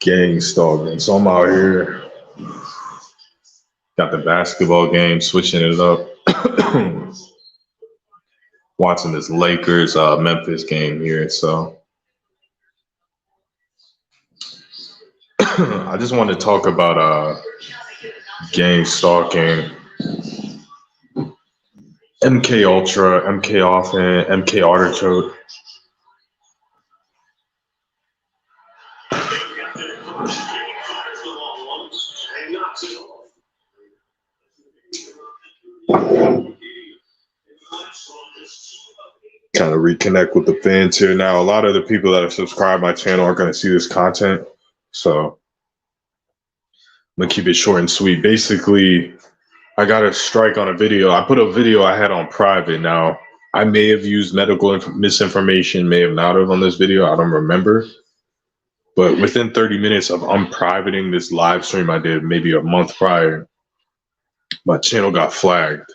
Gangstalking. So I'm out here. Got the basketball game, switching it up. Watching this Lakers Memphis game here. So I just want to talk about Gangstalking, MK Ultra, MK Often, MK Artichoke. Kind of reconnect with the fans here now. A lot of the people that have subscribed to my channel are going to see this content, so I'm gonna keep it short and sweet. Basically, I got a strike on a video. I put a video I had on private. Now, I may have used medical misinformation, may have not have on this video. I don't remember. But within 30 minutes of unprivating this live stream I did maybe a month prior, my channel got flagged.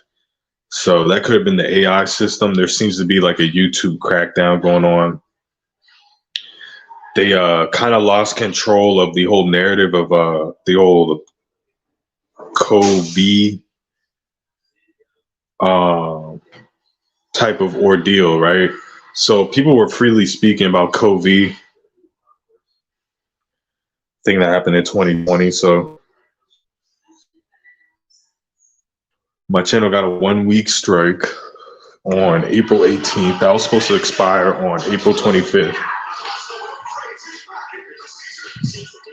So that could have been the AI system. There seems to be like a YouTube crackdown going on. They kind of lost control of the whole narrative of the old COVID type of ordeal, right? So people were freely speaking about COVID thing that happened in 2020. So my channel got a 1 week strike on April 18th. That was supposed to expire on April 25th.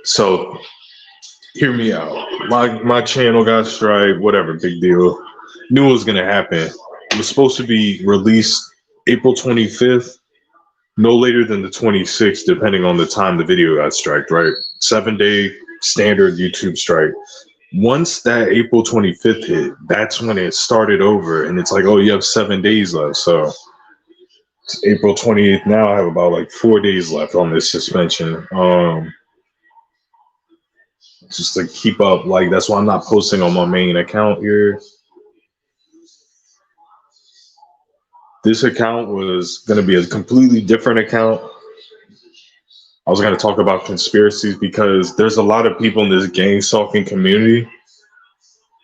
So hear me out. My channel got strike, whatever, big deal. Knew it was gonna happen. It was supposed to be released April 25th, no later than the 26th, depending on the time the video got striked, right? 7-day standard YouTube strike. Once that April 25th hit, that's when it started over, and it's like, oh, you have 7 days left. So it's April 28th now. I have about like 4 days left on this suspension. Just to keep up, like that's why I'm not posting on my main account here. This account was going to be a completely different account. I was going to talk about conspiracies because there's a lot of people in this Gangstalking community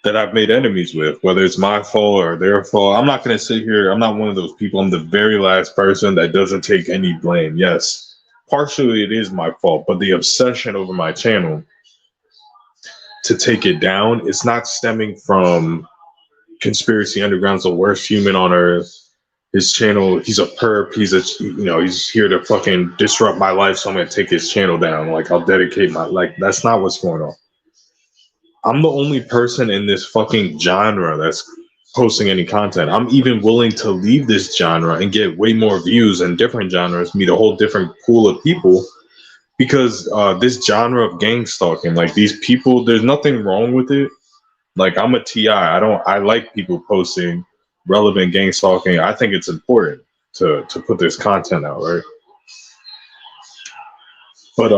that I've made enemies with, whether it's my fault or their fault. I'm not going to sit here. I'm not one of those people. I'm the very last person that doesn't take any blame. Yes, partially it is my fault, but the obsession over my channel to take it down, it's not stemming from Conspiracy Underground's the worst human on earth. His channel, he's a perp. He's here to fucking disrupt my life. So I'm going to take his channel down. Like I'll dedicate that's not what's going on. I'm the only person in this fucking genre that's posting any content. I'm even willing to leave this genre and get way more views in different genres, meet a whole different pool of people, because this genre of Gangstalking, like these people, there's nothing wrong with it. Like I'm a TI. I like people posting relevant Gangstalking. I think it's important to put this content out, right? But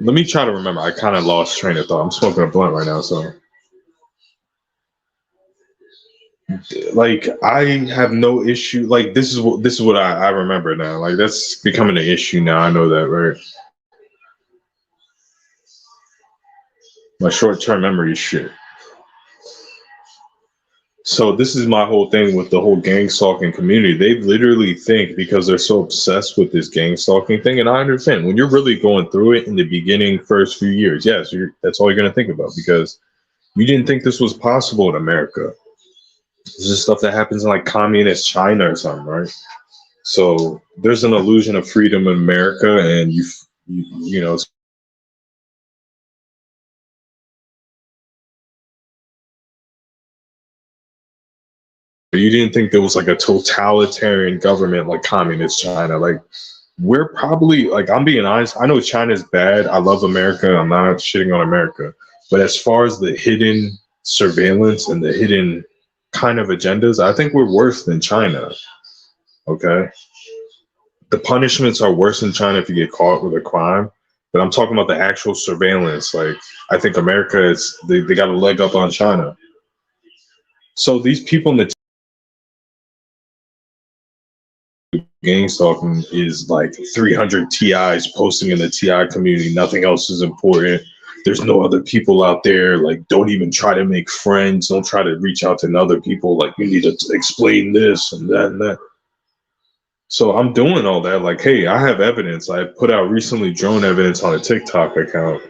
let me try to remember. I kind of lost train of thought. I'm smoking a blunt right now, so like I have no issue. Like this is what I remember now. Like that's becoming an issue now. I know that, right? My short-term memory is shit. So this is my whole thing with the whole Gangstalking community. They literally think, because they're so obsessed with this Gangstalking thing, and I understand when you're really going through it in the beginning, first few years, yes, that's all you're going to think about, because you didn't think this was possible in America. This is stuff that happens in like communist China or something, right? So there's an illusion of freedom in America, and you know. You didn't think there was like a totalitarian government like communist China. Like we're probably, like, I'm being honest, I know China's bad. I love America. I'm not shitting on America. But as far as the hidden surveillance and the hidden kind of agendas, I think we're worse than China. Okay. The punishments are worse in China if you get caught with a crime. But I'm talking about the actual surveillance. Like I think America they got a leg up on China. So these people in the Gangstalking is like 300 TIs posting in the TI community. Nothing else is important. There's no other people out there. Like, don't even try to make friends. Don't try to reach out to other people. Like, you need to explain this and that and that. So I'm doing all that. Like, hey, I have evidence. I put out recently drone evidence on a TikTok account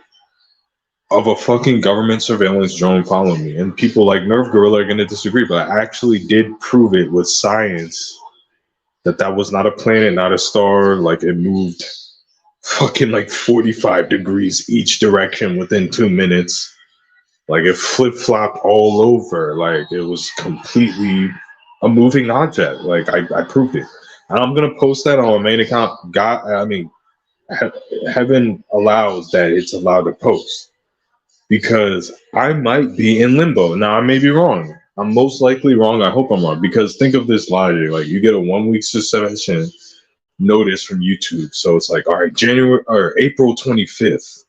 of a fucking government surveillance drone following me. And people like Nerve Gorilla are going to disagree, but I actually did prove it with science that that was not a planet, not a star. Like, it moved fucking like 45 degrees each direction within 2 minutes. Like, it flip flopped all over. Like, it was completely a moving object. Like, I proved it. And I'm going to post that on my main account. God, I mean, heaven allows that it's allowed to post, because I might be in limbo. Now, I may be wrong. I'm most likely wrong. I hope I'm wrong, because think of this logic. Like, you get a 1 week suspension notice from YouTube. So it's like, all right, January or April 25th,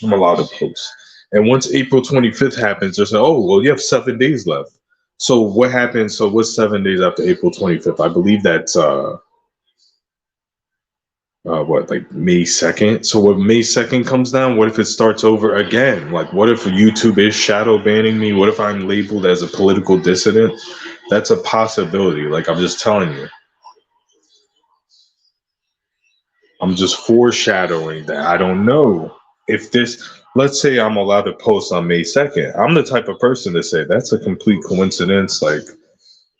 I'm allowed to post. And once April 25th happens, they're saying, oh, well, you have 7 days left. So what happens? So what's 7 days after April 25th? I believe that's what, like May 2nd? So when May 2nd comes down, what if it starts over again? Like, what if YouTube is shadow banning me? What if I'm labeled as a political dissident? That's a possibility. Like, I'm just telling you. I'm just foreshadowing that I don't know if this, let's say I'm allowed to post on May 2nd. I'm the type of person to say that's a complete coincidence. Like,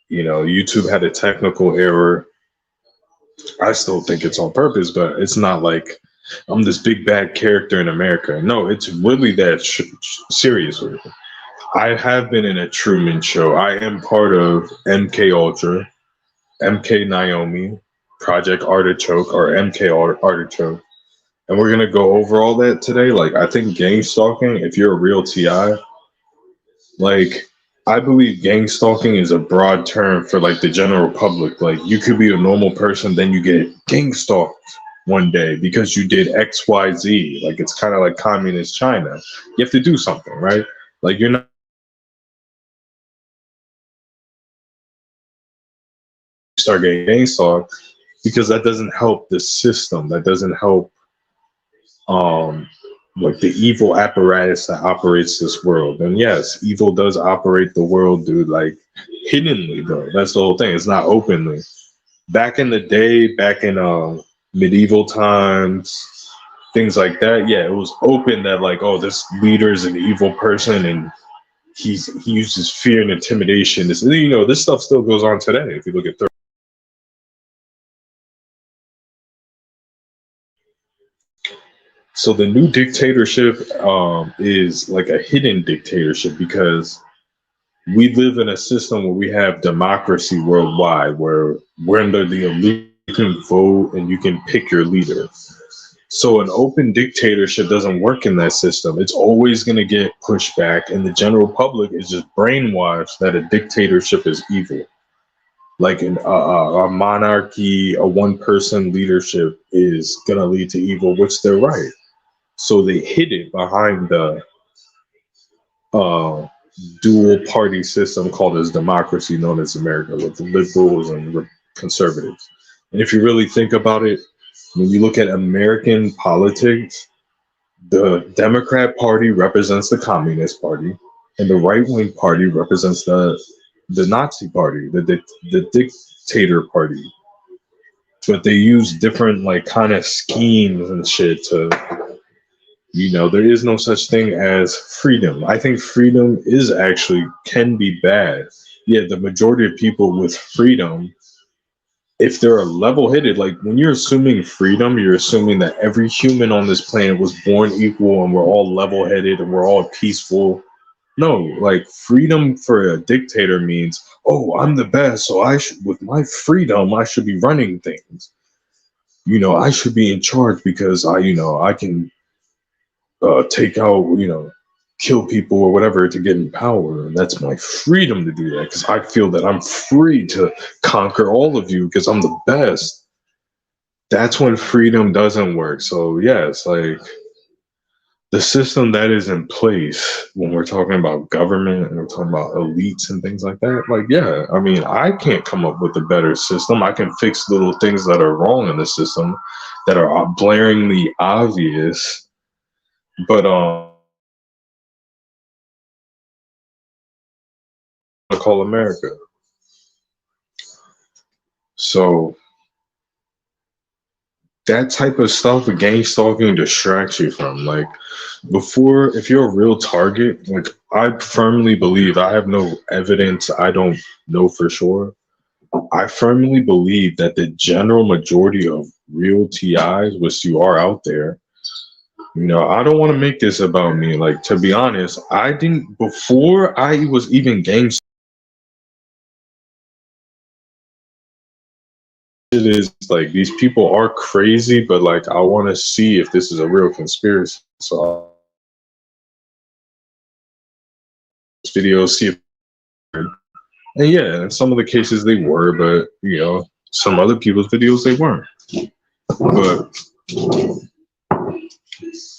you know, YouTube had a technical error. I still think it's on purpose, but it's not like I'm this big bad character in America. No, it's really that serious. I have been in a Truman Show. I am part of MK Ultra, MK Naiomi, Project Artichoke, or MK Artichoke. And we're going to go over all that today. Like, I think gang stalking, if you're a real TI, like, I believe gang stalking is a broad term for like the general public. Like, you could be a normal person, then you get gang stalked one day because you did XYZ. Like, it's kind of like communist China. You have to do something, right? Like, you're not start getting gang stalked because that doesn't help the system. That doesn't help like the evil apparatus that operates this world. And yes, evil does operate the world, dude, like hiddenly though. That's the whole thing. It's not openly. Back in the day, back in medieval times, things like that, yeah, it was open that like, oh, this leader is an evil person and he uses fear and intimidation. This, you know, this stuff still goes on today if you look at So the new dictatorship is like a hidden dictatorship, because we live in a system where we have democracy worldwide, where we're under the elite, you can vote and you can pick your leader. So an open dictatorship doesn't work in that system. It's always going to get pushed back, and the general public is just brainwashed that a dictatorship is evil. Like a monarchy, a one-person leadership is going to lead to evil, which they're right. So they hid it behind the dual party system called as democracy, known as America, with the liberals and conservatives. And if you really think about it, when you look at American politics, the Democrat Party represents the Communist Party, and the right-wing party represents the Nazi Party, the dictator party. But they use different like kind of schemes and shit to, you know, there is no such thing as freedom. I think freedom is actually can be bad. Yeah, the majority of people with freedom, if they're level-headed, like when you're assuming freedom, you're assuming that every human on this planet was born equal and we're all level-headed and we're all peaceful. No, like freedom for a dictator means, oh, I'm the best, so I should, with my freedom, I should be running things. You know, I should be in charge because I can take out, kill people or whatever to get in power. And that's my freedom to do that because I feel that I'm free to conquer all of you because I'm the best. That's when freedom doesn't work. So, yes, like the system that is in place when we're talking about government and we're talking about elites and things like that, like, yeah, I mean, I can't come up with a better system. I can fix little things that are wrong in the system that are blaringly obvious, but I call America. So that type of stuff, gang stalking distracts you from, like, before, if you're a real target, like, I firmly believe, I have no evidence, I don't know for sure, I firmly believe that the general majority of real TIs, which you are out there, I don't want to make this about me. Like, to be honest, I didn't, before I was even gang, it is like these people are crazy, but like, I want to see if this is a real conspiracy. So, videos, see if, and yeah, in some of the cases they were, but some other people's videos they weren't. But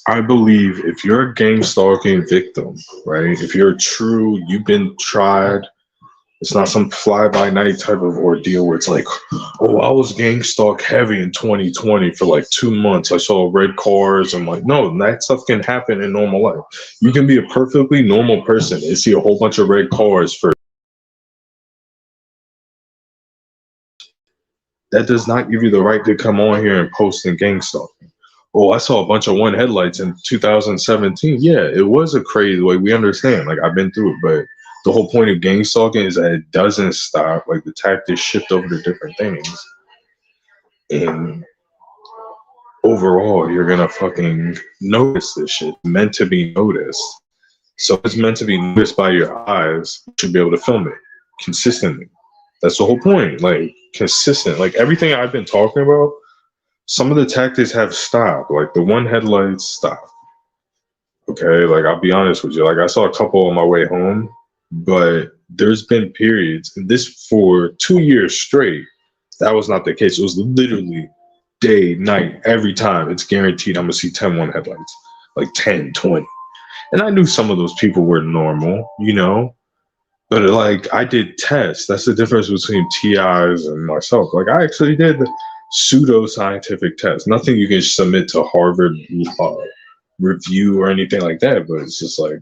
I believe if you're a gang stalking victim, right? If you're true, you've been tried. It's not some fly by night type of ordeal where it's like, oh, I was gang stalk heavy in 2020 for like 2 months. I saw red cars. I'm like, no, that stuff can happen in normal life. You can be a perfectly normal person and see a whole bunch of red cars for. That does not give you the right to come on here and post in gang stalking. Oh, I saw a bunch of one headlights in 2017. Yeah, it was a crazy way. We understand. Like, I've been through it, but the whole point of gang stalking is that it doesn't stop. Like, the tactics shift over to different things. And overall, you're gonna fucking notice this shit. It's meant to be noticed. So if it's meant to be noticed by your eyes, you should be able to film it consistently. That's the whole point. Like, consistent. Like, everything I've been talking about, some of the tactics have stopped. Like, the one headlights stopped. Okay, like, I'll be honest with you. Like, I saw a couple on my way home, but there's been periods, and this for 2 years straight, that was not the case. It was literally day, night, every time. It's guaranteed I'm gonna see 10 one headlights, like 10, 20. And I knew some of those people were normal, but like, I did tests. That's the difference between TIs and myself. Like, I actually did pseudo-scientific tests. Nothing you can submit to Harvard review or anything like that. But it's just like,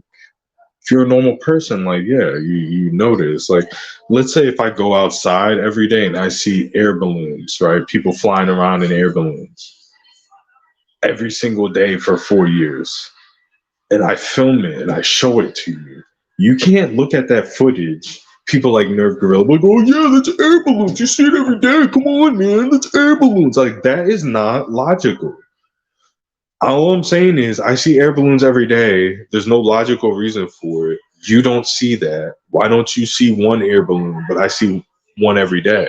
if you're a normal person, like, yeah, you notice. Like, let's say if I go outside every day and I see air balloons, right? People flying around in air balloons every single day for 4 years, and I film it and I show it to you. You can't look at that footage. People like Nerve Gorilla like, oh yeah, that's air balloons. You see it every day. Come on, man, that's air balloons. Like, that is not logical. All I'm saying is, I see air balloons every day. There's no logical reason for it. You don't see that. Why don't you see one air balloon, but I see one every day?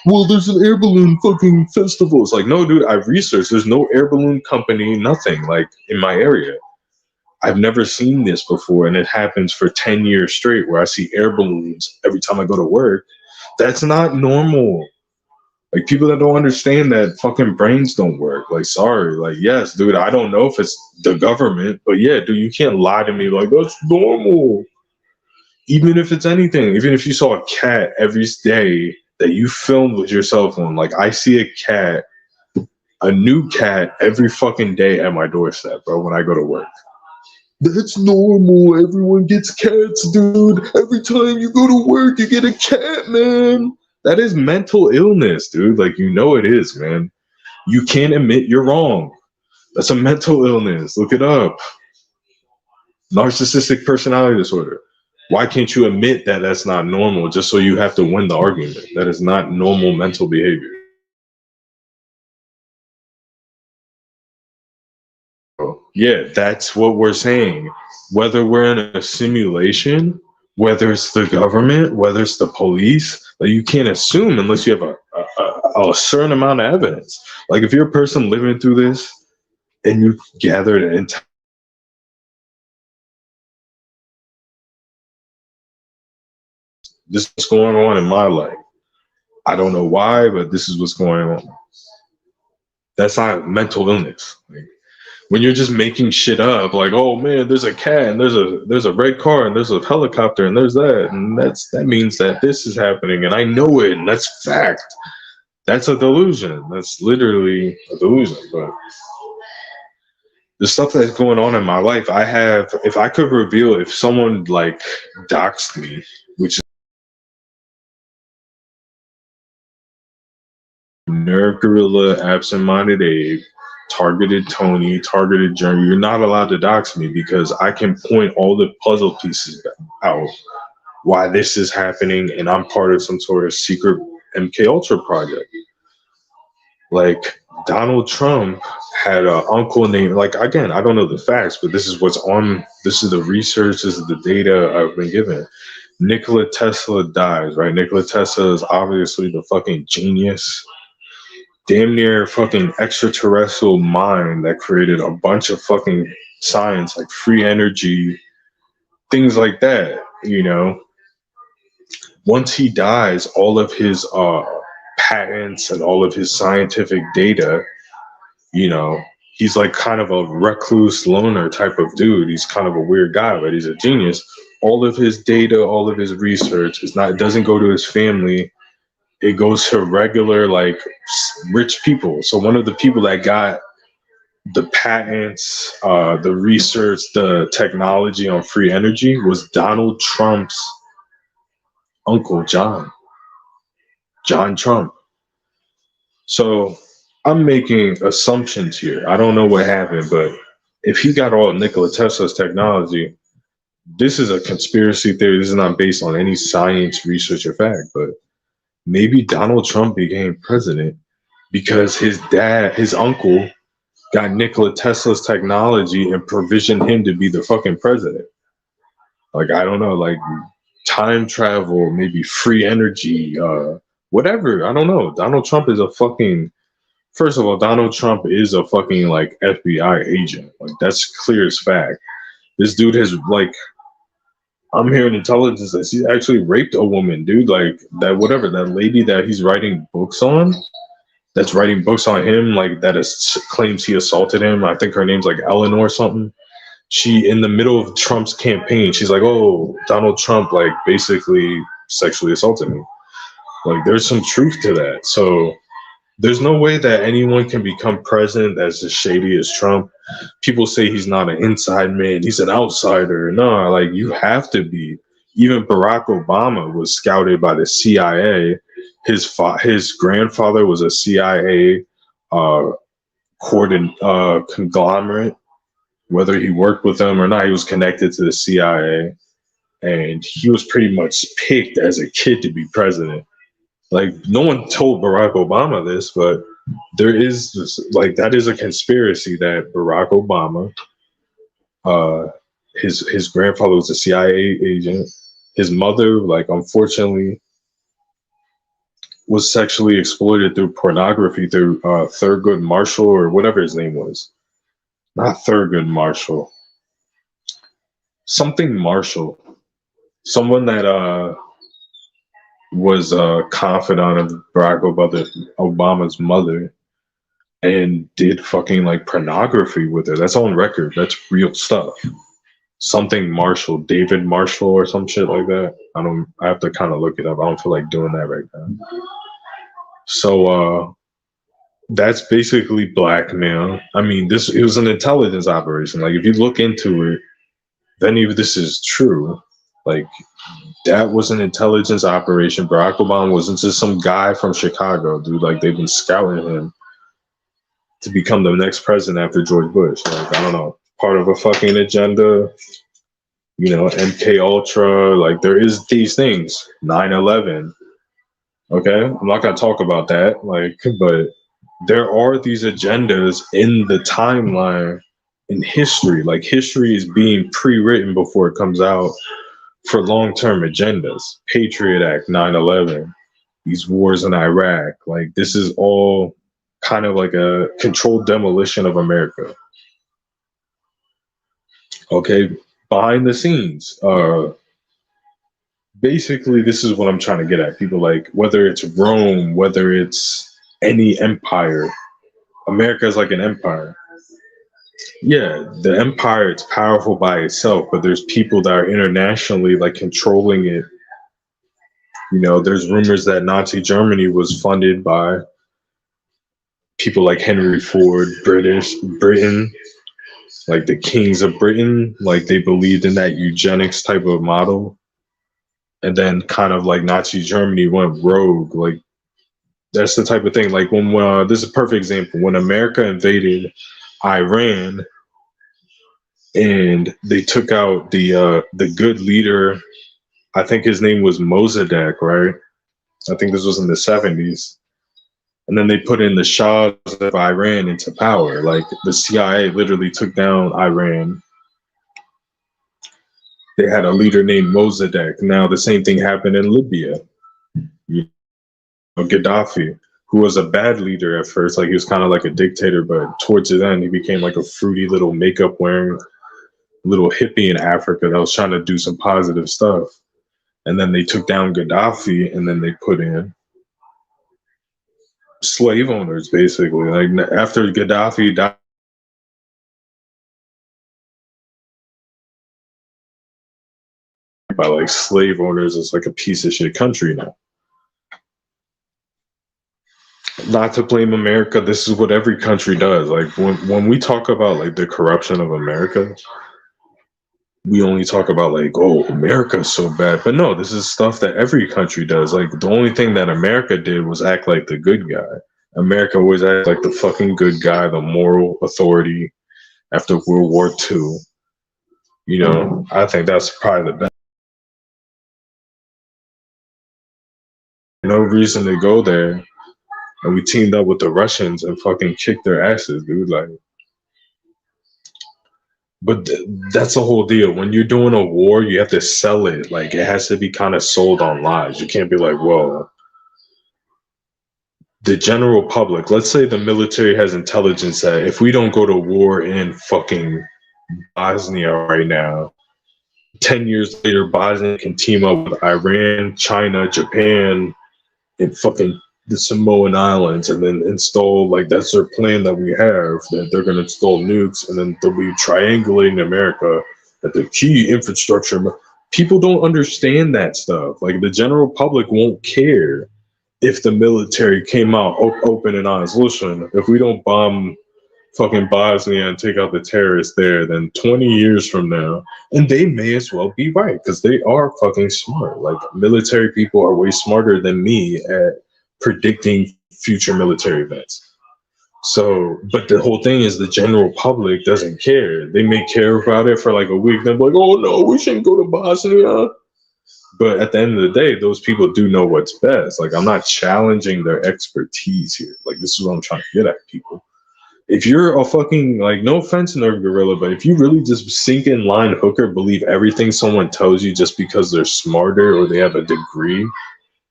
Well, there's an air balloon fucking festival. It's like, no, dude, I've researched. There's no air balloon company, nothing, like, in my area. I've never seen this before, and it happens for 10 years straight where I see air balloons every time I go to work. That's not normal. Like, people that don't understand that fucking brains don't work. Like, sorry. Like, yes, dude, I don't know if it's the government, but yeah, dude, you can't lie to me like, that's normal. Even if it's anything, even if you saw a cat every day that you filmed with your cell phone, like, I see a new cat every fucking day at my doorstep, bro, when I go to work. That's normal. Everyone gets cats, dude. Every time you go to work, you get a cat, man. That is mental illness, dude. Like, it is, man. You can't admit you're wrong. That's a mental illness. Look it up. Narcissistic personality disorder. Why can't you admit that that's not normal just so you have to win the argument? That is not normal mental behavior. Yeah, that's what we're saying. Whether we're in a simulation, whether it's the government, whether it's the police, like, you can't assume unless you have a certain amount of evidence. Like, if you're a person living through this and you gathered an entire, this is what's going on in my life. I don't know why, but this is what's going on. That's not mental illness. Like, When you're just making shit up, like, oh man, there's a cat and there's a red car and there's a helicopter and there's that, and that means that this is happening and I know it and that's fact. That's a delusion. That's literally a delusion. But the stuff that's going on in my life, I have, if I could reveal, if someone like doxed me, which is Nerve Gorilla, Absent-Minded Abe, Targeted Tony, Targeted Journey, you're not allowed to dox me because I can point all the puzzle pieces out why this is happening and I'm part of some sort of secret MK Ultra project. Like Donald Trump had an uncle named, like, again, I don't know the facts, but this is what's on, this is the research, this is the data I've been given. Nikola Tesla dies, right? Nikola Tesla is obviously the fucking genius, damn near fucking extraterrestrial mind that created a bunch of fucking science, like free energy, things like that, you know? Once he dies, all of his patents and all of his scientific data, you know, he's like kind of a recluse loner type of dude. He's kind of a weird guy, but he's a genius. All of his data, all of his research is not, it doesn't go to his family. It goes to regular, like, rich people. So one of the people that got the patents, the research, the technology on free energy was Donald Trump's uncle, John Trump. So I'm making assumptions here. I don't know what happened, but if he got all Nikola Tesla's technology, this is a conspiracy theory. This is not based on any science, research, or fact, but maybe Donald Trump became president because his dad, his uncle, got Nikola Tesla's technology and provisioned him to be the fucking president. Like, I don't know, like time travel, maybe free energy, whatever. I don't know. Donald Trump is a fucking, first of all, Donald Trump is a fucking like FBI agent. Like, that's clear as fact. This dude has, like, I'm hearing intelligence that he actually raped a woman, dude. Like, that, whatever, that lady that he's writing books on, that's writing books on him, like, that is, claims he assaulted him. I think her name's like Eleanor or something. She, in the middle of Trump's campaign, she's like, oh, Donald Trump, like, basically sexually assaulted me. Like, there's some truth to that. So there's no way that anyone can become president as shady as Trump. People say he's not an inside man, he's an outsider. No, like, you have to be. Even Barack Obama was scouted by the CIA. His grandfather was a CIA conglomerate. Whether he worked with them or not, he was connected to the CIA. And he was pretty much picked as a kid to be president. Like, no one told Barack Obama this, but there is this, like, that is a conspiracy that Barack Obama, his grandfather was a CIA agent. His mother, like, unfortunately, was sexually exploited through pornography through Thurgood Marshall, or whatever his name was. Not Thurgood Marshall. Something Marshall. Someone that was a confidant of Barack Obama's mother and did fucking like pornography with her. That's on record. That's real stuff. Something Marshall, David Marshall or some shit like that. I have to kind of look it up. I don't feel like doing that right now. So that's basically blackmail. I mean, it was an intelligence operation. Like, if you look into it, then if this is true, like, that was an intelligence operation. Barack Obama wasn't just some guy from Chicago, dude. Like, they've been scouting him to become the next president after George Bush. Like, I don't know, part of a fucking agenda, you know, MK Ultra. Like, there is these things, 9/11. Okay, I'm not gonna talk about that. Like, but there are these agendas in the timeline in history. Like, history is being pre-written before it comes out for long-term agendas. Patriot Act, 9/11, these wars in Iraq. Like, this is all kind of like a controlled demolition of America. Okay, behind the scenes. Basically, this is what I'm trying to get at. People, like, whether it's Rome, whether it's any empire, America is like an empire. Yeah, the empire, it's powerful by itself, but there's people that are internationally like controlling it. You know, there's rumors that Nazi Germany was funded by people like Henry Ford, Britain, like the kings of Britain, like they believed in that eugenics type of model. And then kind of like Nazi Germany went rogue. Like that's the type of thing. Like when this is a perfect example. When America invaded Iran and they took out the good leader, I think his name was Mossadegh, right? I think this was in the 70s. And then they put in the Shah of Iran into power. Like the CIA literally took down Iran. They had a leader named Mossadegh. Now the same thing happened in Libya. You know, Gaddafi, who was a bad leader at first, like he was kind of like a dictator, but towards the end he became like a fruity little makeup wearing little hippie in Africa that was trying to do some positive stuff. And then they took down Gaddafi, and then they put in slave owners, basically. Like after Gaddafi died, by like slave owners, it's like a piece of shit country now. Not to blame America, this is what every country does. Like when we talk about like the corruption of America, we only talk about like, oh, America's so bad. But no, this is stuff that every country does. Like the only thing that America did was act like the good guy. America always acts like the fucking good guy, the moral authority after World War II. You know, I think that's probably the best. No reason to go there. And we teamed up with the Russians and fucking kicked their asses, dude. Like, but that's the whole deal. When you're doing a war, you have to sell it. Like, it has to be kind of sold on lies. You can't be like, well, the general public, let's say the military has intelligence that if we don't go to war in fucking Bosnia right now, 10 years later, Bosnia can team up with Iran, China, Japan, and fucking the Samoan Islands, and then install, like, that's their plan that we have, that they're going to install nukes, and then they'll be triangulating America at the key infrastructure. People don't understand that stuff. Like, the general public won't care if the military came out open and honest. Listen, if we don't bomb fucking Bosnia and take out the terrorists there, then 20 years from now, and they may as well be right, because they are fucking smart. Like, military people are way smarter than me at predicting future military events. So, but the whole thing is the general public doesn't care. They may care about it for like a week, then like, oh no, we shouldn't go to Bosnia. But at the end of the day, those people do know what's best. Like, I'm not challenging their expertise here. Like, this is what I'm trying to get at, people. If you're a fucking, like, no offense, Nerve Gorilla, but if you really just sink in line hooker, believe everything someone tells you just because they're smarter or they have a degree,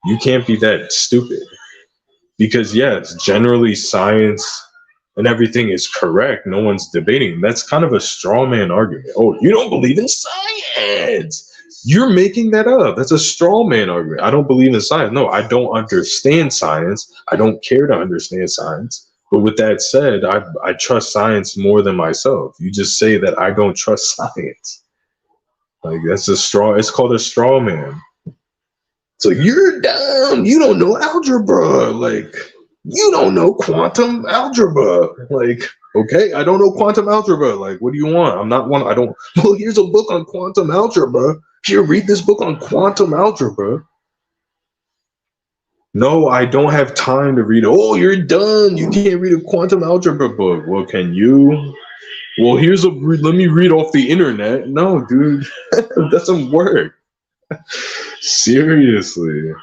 you can't be that stupid. Because, yes, generally science and everything is correct. No one's debating. That's kind of a straw man argument. Oh, you don't believe in science. You're making that up. That's a straw man argument. I don't believe in science. No, I don't understand science. I don't care to understand science. But with that said, I trust science more than myself. You just say that I don't trust science. Like, that's a straw. It's called a straw man. So you're dumb. You don't know algebra. Like, you don't know quantum algebra. Like, okay, I don't know quantum algebra. Like, what do you want? I'm not one. I don't. Well, here's a book on quantum algebra. Here, read this book on quantum algebra. No, I don't have time to read it. Oh, you're done. You can't read a quantum algebra book. Well, can you? Well, here's a. Let me read off the internet. No, dude, that doesn't work. Seriously.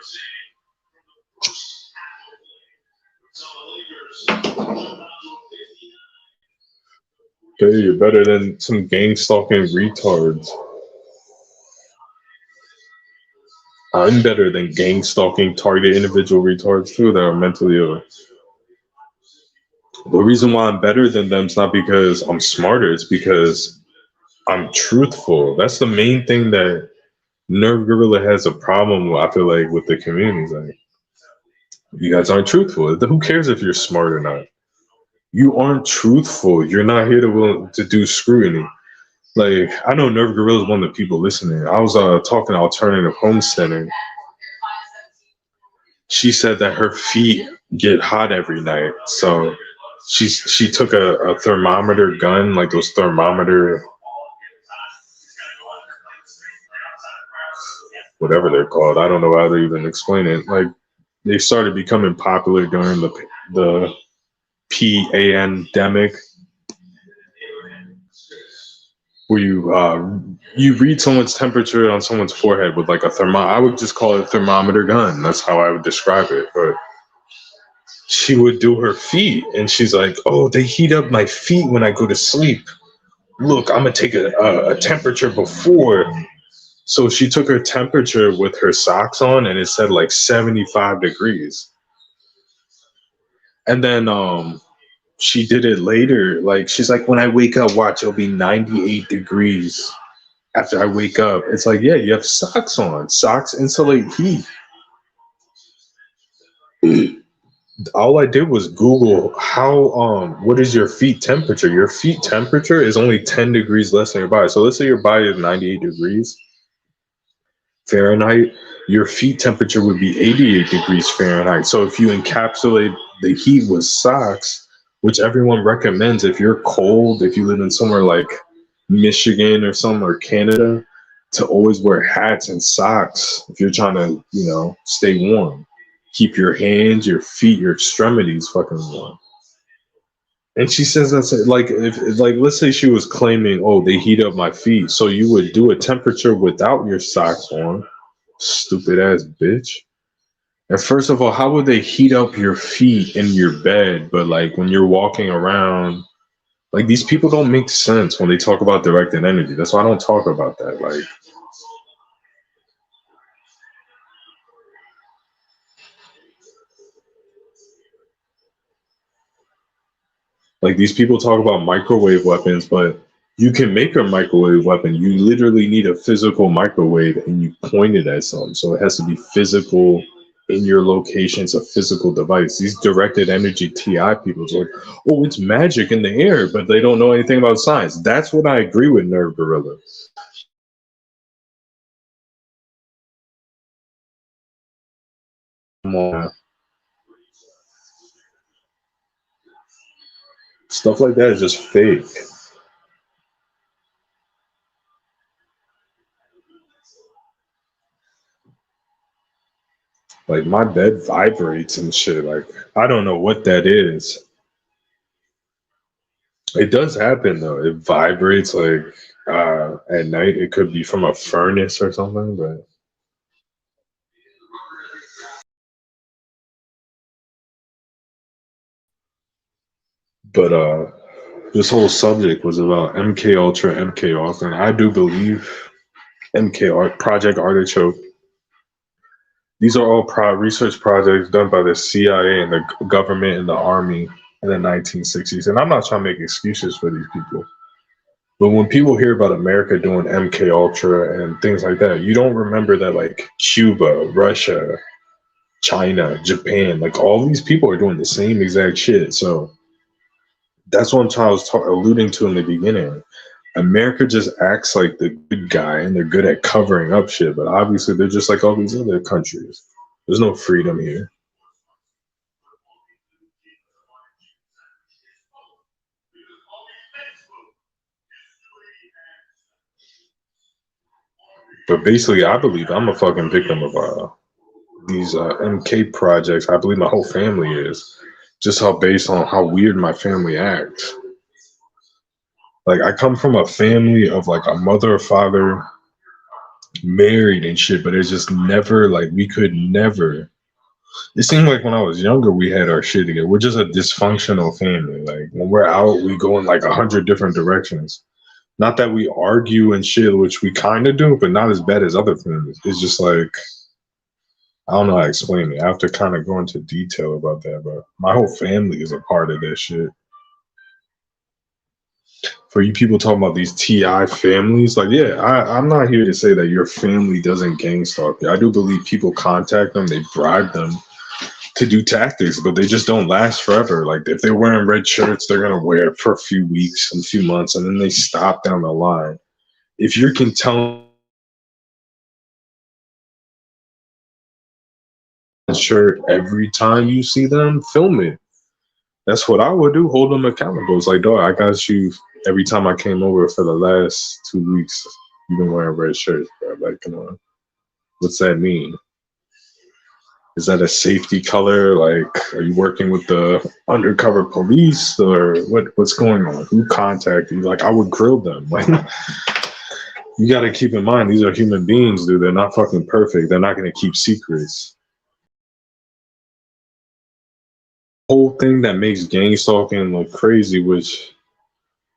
Okay, you're better than some gang stalking retards. I'm better than gang stalking target individual retards too that are mentally ill. The reason why I'm better than them is not because I'm smarter, it's because I'm truthful. That's the main thing that Nerve Gorilla has a problem with, I feel like, with the communities. Like, you guys aren't truthful. Who cares if you're smart or not? You aren't truthful. You're not here to do scrutiny. Like, I know Nerve Gorilla is one of the people listening. I was talking alternative homesteading. She said that her feet get hot every night, so she took a thermometer gun, like those thermometer, whatever they're called. I don't know how to even explain it. Like, they started becoming popular during the pandemic, where you read someone's temperature on someone's forehead with like a I would just call it a thermometer gun. That's how I would describe it. But she would do her feet, and she's like, "Oh, they heat up my feet when I go to sleep. Look, I'm gonna take a temperature before." So she took her temperature with her socks on, and it said like 75 degrees. And then she did it later. Like, she's like, when I wake up, watch, it'll be 98 degrees after I wake up. It's like, yeah, you have socks on. Socks insulate heat. All I did was Google what is your feet temperature? Your feet temperature is only 10 degrees less than your body. So let's say your body is 98 degrees Fahrenheit. Your feet temperature would be 88 degrees Fahrenheit. So if you encapsulate the heat with socks, which everyone recommends if you're cold, if you live in somewhere like Michigan or somewhere, Canada, to always wear hats and socks if you're trying to, stay warm. Keep your hands, your feet, your extremities fucking warm. And she says that's like, let's say she was claiming, oh, they heat up my feet. So you would do a temperature without your socks on. Stupid ass bitch. And first of all, how would they heat up your feet in your bed? But like when you're walking around, like, these people don't make sense when they talk about directed energy. That's why I don't talk about that. Like these people talk about microwave weapons, but you can make a microwave weapon. You literally need a physical microwave and you point it at something. So it has to be physical in your location. It's a physical device. These directed energy TI people are like, oh, it's magic in the air, but they don't know anything about science. That's what I agree with Nerve Gorilla. Come on. Stuff like that is just fake. Like, my bed vibrates and shit. Like, I don't know what that is. It does happen though. It vibrates like at night. It could be from a furnace or something, but this whole subject was about MK Ultra, MK Ultra, and I do believe Project Artichoke. These are all research projects done by the CIA and the government and the army in the 1960s. And I'm not trying to make excuses for these people. But when people hear about America doing MK Ultra and things like that, you don't remember that like Cuba, Russia, China, Japan, like all these people are doing the same exact shit. So that's what I was alluding to in the beginning. America just acts like the good guy and they're good at covering up shit, but obviously they're just like all these other countries. There's no freedom here. But basically, I believe I'm a fucking victim of these MK projects. I believe my whole family is. Just how based on how weird my family acts. Like, I come from a family of like a mother, father, married and shit, but it's just never like we could never. It seemed like when I was younger, we had our shit together. We're just a dysfunctional family. Like when we're out, we go in like 100 different directions. Not that we argue and shit, which we kind of do, but not as bad as other families. It's just like, I don't know how to explain it. I have to kind of go into detail about that, but my whole family is a part of that shit. For you people talking about these TI families, like, yeah, I'm not here to say that your family doesn't gang stalk you. I do believe people contact them, they bribe them, to do tactics, but they just don't last forever. Like if they're wearing red shirts, they're gonna wear it for a few weeks, a few months, and then they stop down the line. If you can tell a shirt every time you see them, film it. That's what I would do. Hold them accountable. It's like, dog, I got you every time I came over for the last 2 weeks. You've been wearing red shirts, bro. Like, come on. What's that mean? Is that a safety color? Like, are you working with the undercover police or what's going on? Who contacted you? Like, I would grill them. Like, you got to keep in mind, these are human beings, dude. They're not fucking perfect. They're not going to keep secrets. Whole thing that makes gang stalking look crazy, which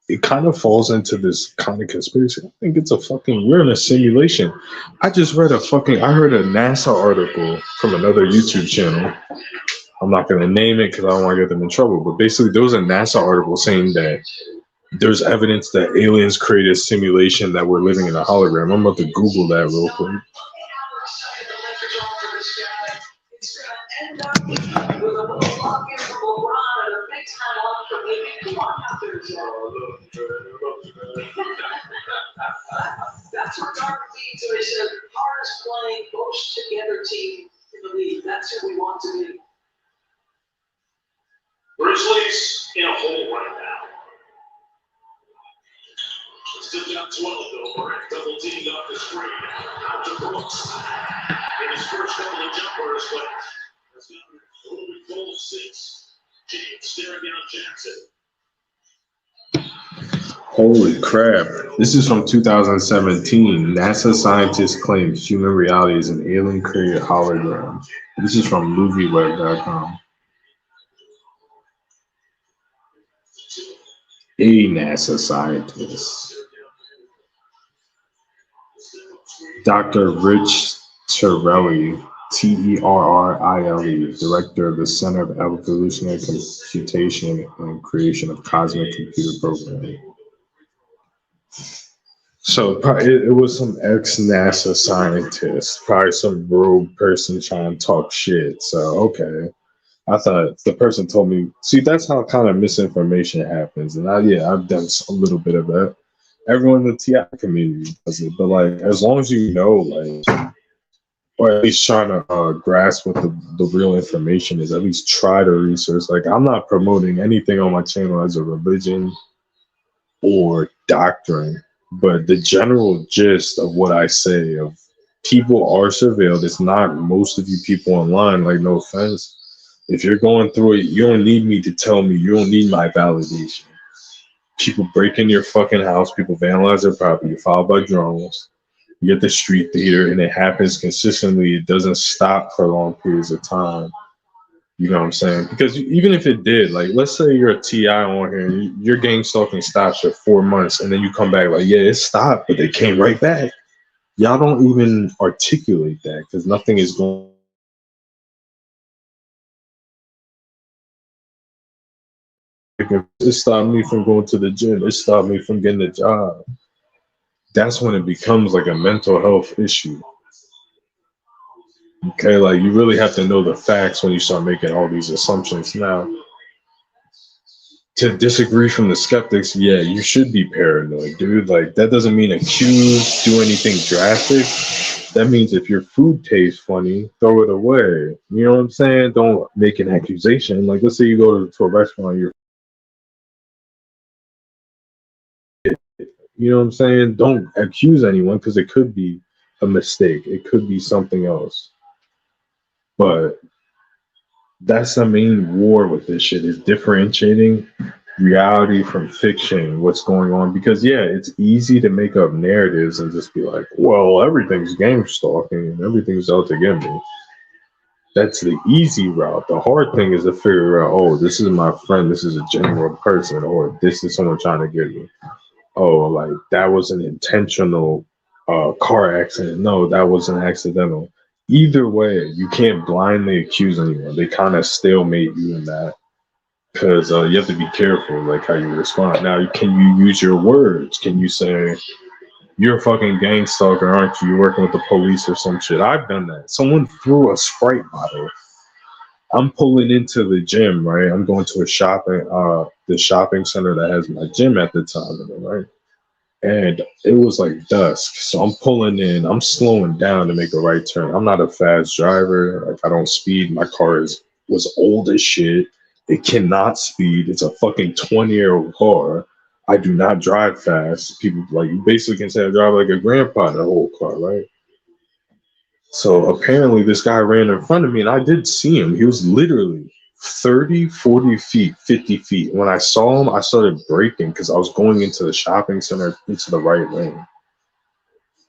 it kind of falls into this kind of conspiracy. I think it's we're in a simulation. I heard a NASA article from another YouTube channel. I'm not going to name it because I don't want to get them in trouble. But basically, there was a NASA article saying that there's evidence that aliens created a simulation that we're living in a hologram. I'm about to Google that real quick. That's what Dark feeds, so they said hardest playing, most together team in the league. That's who we want to be. Grizzlies in a hole right now. Still got 12 though. Morant double teamed off the screen. Out to Brooks. In his first couple of jumpers, but that's got a little bit full 6. James staring down Jackson. Holy crap. This is from 2017. NASA scientists claim human reality is an alien created hologram. This is from movieweb.com. A NASA scientist, Dr. Rich Terrelli, Terrile, director of the Center of Evolutionary Computation and Creation of Cosmic Computer Programming. So it was some ex-NASA scientist, probably some rogue person trying to talk shit. So, okay. I thought the person told me, see, that's how kind of misinformation happens. And I've done a little bit of that. Everyone in the TI community does it. But, like, as long as you know, like, or at least trying to grasp what the real information is, at least try to research. Like, I'm not promoting anything on my channel as a religion or doctrine. But the general gist of what I say of people are surveilled. It's not most of you people online, like, no offense. If you're going through it, you don't need me to tell me. You don't need my validation. People break in your fucking house. People vandalize their property, followed by drones. You get the street theater, and it happens consistently. It doesn't stop for long periods of time. You know what I'm saying? Because even if it did, like, let's say you're a TI on here, and your gang stalking stops for 4 months, and then you come back like, yeah, it stopped, but they came right back. Y'all don't even articulate that because nothing is going. It stopped me from going to the gym. It stopped me from getting a job. That's when it becomes like a mental health issue. Okay, like you really have to know the facts when you start making all these assumptions. Now, to disagree from the skeptics, yeah, you should be paranoid, dude. Like that doesn't mean accuse, do anything drastic. That means if your food tastes funny, throw it away. You know what I'm saying? Don't make an accusation. Like let's say you go to a restaurant, you know what I'm saying? Don't accuse anyone because it could be a mistake. It could be something else. But that's the main war with this shit is differentiating reality from fiction, what's going on. Because, yeah, it's easy to make up narratives and just be like, well, everything's gang stalking and everything's out to get me. That's the easy route. The hard thing is to figure out, oh, this is my friend. This is a genuine person, or this is someone trying to get me. Oh, like that was an intentional car accident. No, that wasn't accidental. Either way, you can't blindly accuse anyone. They kind of stalemate you in that because you have to be careful, like how you respond. Now, can you use your words? Can you say, you're a fucking gang stalker, aren't you? You're working with the police or some shit. I've done that. Someone threw a Sprite bottle I'm pulling into the gym, right? I'm going to the shopping center that has my gym at the time, right? And it was like dusk, so I'm pulling in. I'm slowing down to make a right turn. I'm not a fast driver. Like I don't speed. My car was old as shit. It cannot speed. It's a fucking 20-year-old car. I do not drive fast. People like you basically can say I drive like a grandpa in the whole car, right? So apparently this guy ran in front of me and I did see him. He was literally 30, 40 feet, 50 feet. When I saw him, I started braking because I was going into the shopping center into the right lane.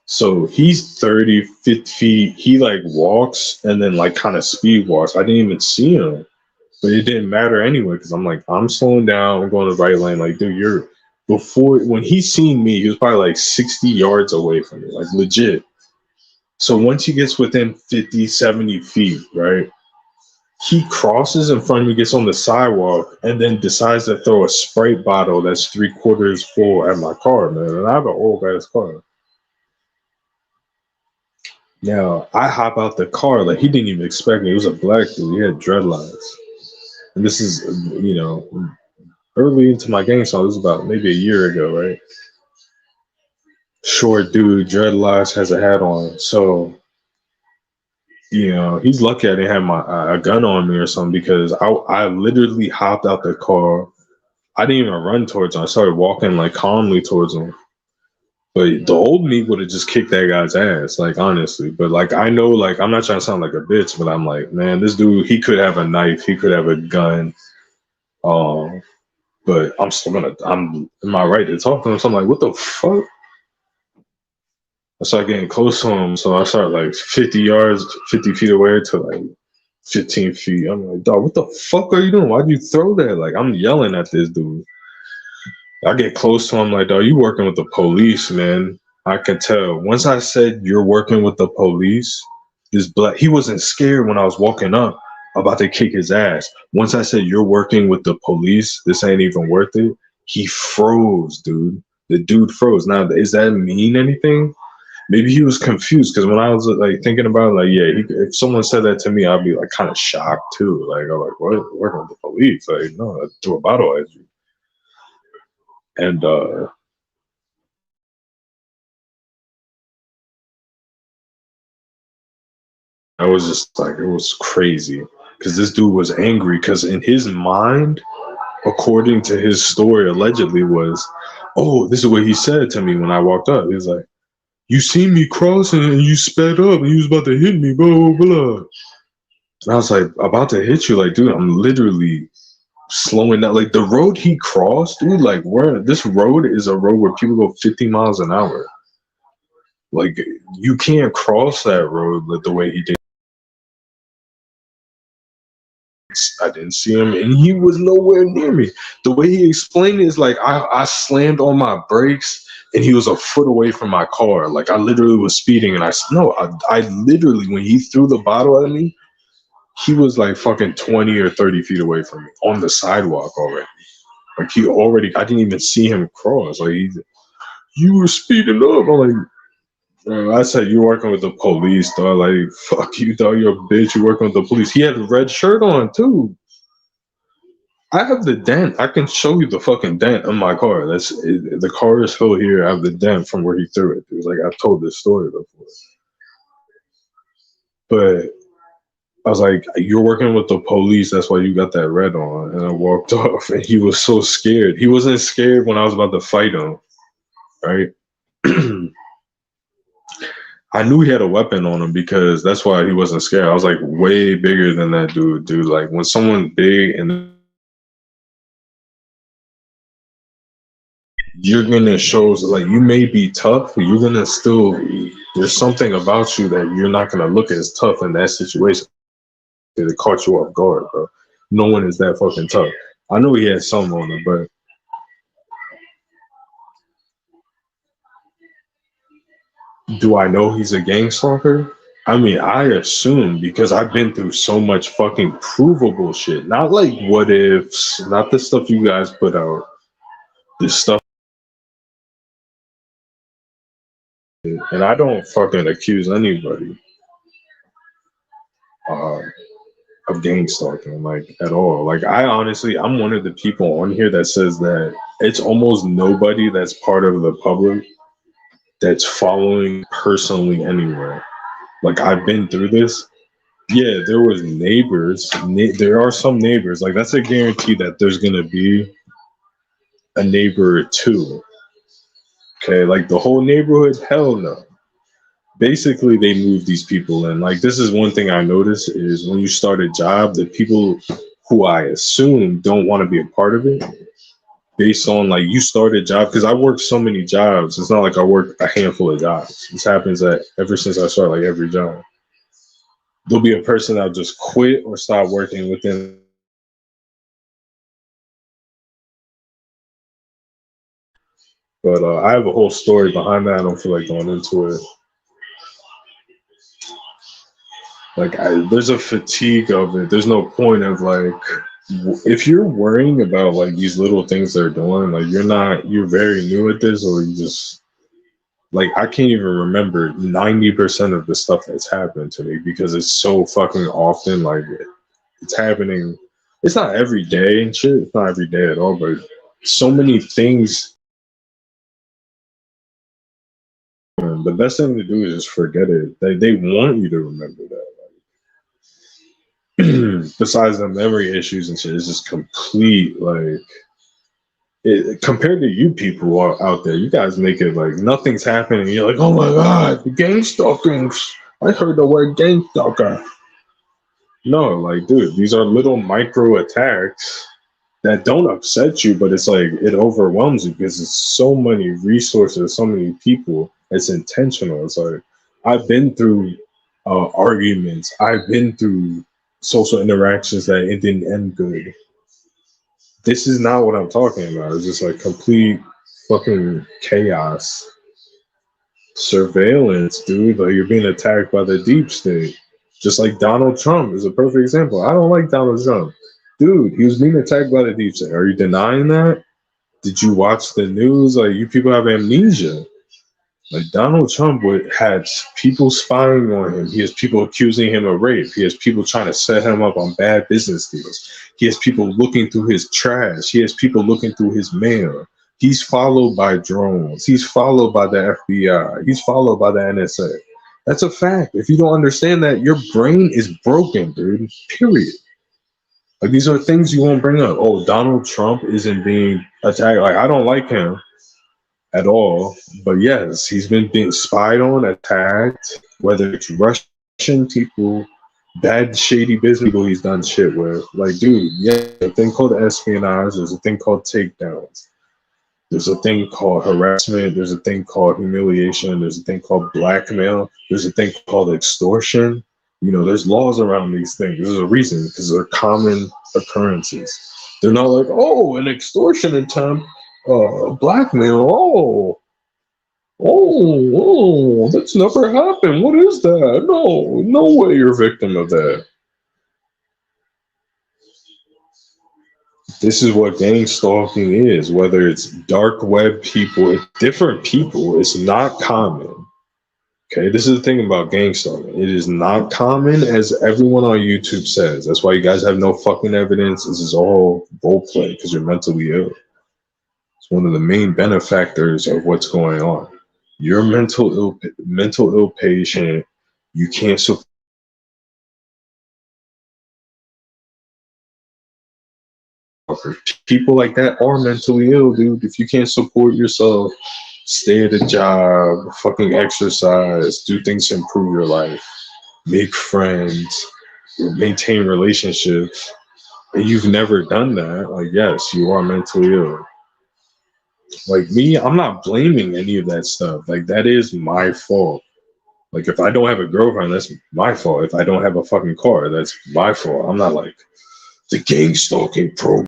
So he's 30, 50 feet. He like walks and then like kind of speed walks. I didn't even see him, but it didn't matter anyway because I'm like, I'm slowing down. I'm going to the right lane. Like, dude, when he seen me, he was probably like 60 yards away from me, like legit. So once he gets within 50, 70 feet, right, he crosses in front of me, gets on the sidewalk, and then decides to throw a Sprite bottle that's 3/4 full at my car, man. And I have an old ass car. Now, I hop out the car, like, he didn't even expect me. It was a black dude. He had dreadlocks. And this is, early into my gang song. This was about maybe a year ago, right? Short dude, dreadlocks, has a hat on. So, he's lucky I didn't have a gun on me or something because I literally hopped out the car. I didn't even run towards him. I started walking like calmly towards him. But the old me would have just kicked that guy's ass, like honestly. But like I know, like I'm not trying to sound like a bitch, but I'm like, man, this dude, he could have a knife, he could have a gun. Um, but I'm in my right to talk to him. So I'm like, what the fuck? I start getting close to him, so I start like 50 yards, 50 feet away to like 15 feet. I'm like, dog, what the fuck are you doing? Why'd you throw that? Like, I'm yelling at this dude. I get close to him, like, dog, you working with the police, man. I could tell. Once I said you're working with the police, he wasn't scared when I was walking up about to kick his ass. Once I said you're working with the police, this ain't even worth it. He froze, dude. The dude froze. Now, does that mean anything? Maybe he was confused because when I was like thinking about it, like, yeah, if someone said that to me, I'd be like kind of shocked too. Like, I'm like, what? Working with the police? Like, no, I threw a bottle at you. And I was just like, it was crazy because this dude was angry because in his mind, according to his story, allegedly was, oh, this is what he said to me when I walked up. He was like, you seen me crossing and you sped up and you was about to hit me, blah, blah, blah. And I was like, about to hit you. Like, dude, I'm literally slowing down. Like, the road he crossed, dude, like, this road is a road where people go 50 miles an hour. Like, you can't cross that road the way he did. I didn't see him, and he was nowhere near me. The way he explained it is like I slammed on my brakes, and he was a foot away from my car. Like I literally was speeding, and I literally when he threw the bottle at me, he was like fucking 20 or 30 feet away from me on the sidewalk already. Like I didn't even see him cross. Like you were speeding up. I'm like. I said you're working with the police, dog. Like fuck you, dog. You're a bitch. You're working with the police. He had a red shirt on too. I have the dent. I can show you the fucking dent on my car. The car is still here. I have the dent from where he threw it. It was like I've told this story before. But I was like, "You're working with the police. That's why you got that red on." And I walked off, and he was so scared. He wasn't scared when I was about to fight him, right? I knew he had a weapon on him because that's why he wasn't scared. I was like way bigger than that dude. Like when someone's big and you're gonna show like you may be tough, but you're gonna still there's something about you that you're not gonna look as tough in that situation. It caught you off guard, bro. No one is that fucking tough. I know he had some on him, but do I know he's a gang stalker? I mean, I assume because I've been through so much fucking provable shit. Not like what ifs, not the stuff you guys put out. The stuff, and I don't fucking accuse anybody. of gang stalking, like at all. Like I honestly, I'm one of the people on here that says that it's almost nobody that's part of the public that's following personally anywhere. Like I've been through this. Yeah, there was neighbors. There are some neighbors. Like that's a guarantee that there's gonna be a neighbor or two. Okay, like the whole neighborhood, hell no. Basically, they move these people in. Like this is one thing I notice is when you start a job, the people who I assume don't want to be a part of it, based on like you start a job, because I work so many jobs. It's not like I work a handful of jobs. This happens at ever since I start like every job. There'll be a person that'll just quit or stop working within. But I have a whole story behind that. I don't feel like going into it. Like there's a fatigue of it. There's no point of like if you're worrying about like these little things they're doing, like you're very new at this, or you just like I can't even remember 90% of the stuff that's happened to me because it's so fucking often. Like it's happening. It's not every day and shit. It's not every day at all, but so many things. The best thing to do is just forget it. They want you to remember that. Besides the memory issues and shit, it's just complete like compared to you people out there, you guys make it like nothing's happening. You're like, oh my god, the gang stalking. I heard the word gang stalker. No, like, dude, these are little micro attacks that don't upset you, but it's like it overwhelms you because it's so many resources, so many people. It's intentional. It's like I've been through arguments. I've been through social interactions that it didn't end good. This is not what I'm talking about. It's just like complete fucking chaos. Surveillance, dude. Like you're being attacked by the deep state. Just like Donald Trump is a perfect example. I don't like Donald Trump. Dude, he was being attacked by the deep state. Are you denying that? Did you watch the news? Like you people have amnesia. Like Donald Trump had people spying on him. He has people accusing him of rape. He has people trying to set him up on bad business deals. He has people looking through his trash. He has people looking through his mail. He's followed by drones. He's followed by the FBI. He's followed by the NSA. That's a fact. If you don't understand that, your brain is broken, dude. Period. Like these are things you won't bring up. Oh, Donald Trump isn't being attacked. Like I don't like him at all. But yes, he's been being spied on, attacked, whether it's Russian people, bad, shady business people he's done shit with. Like, dude, yeah, there's a thing called espionage, there's a thing called takedowns, there's a thing called harassment, there's a thing called humiliation, there's a thing called blackmail, there's a thing called extortion. You know, there's laws around these things. There's a reason, because they're common occurrences. They're not like, oh, an extortion attempt. Blackmail. Oh, that's never happened. What is that? No way you're a victim of that. This is what gang stalking is. Whether it's dark web people, different people, it's not common. Okay, this is the thing about gang stalking. It is not common, as everyone on YouTube says. That's why you guys have no fucking evidence. This is all role play because you're mentally ill. One of the main benefactors of what's going on. You're mental ill patient. You can't support people like that are mentally ill, dude. If you can't support yourself, stay at a job, fucking exercise, do things to improve your life, make friends, maintain relationships, and you've never done that, like yes, you are mentally ill. Like me, I'm not blaming any of that stuff. Like that is my fault. Like if I don't have a girlfriend, that's my fault. If I don't have a fucking car, that's my fault. I'm not like the gang stalking program.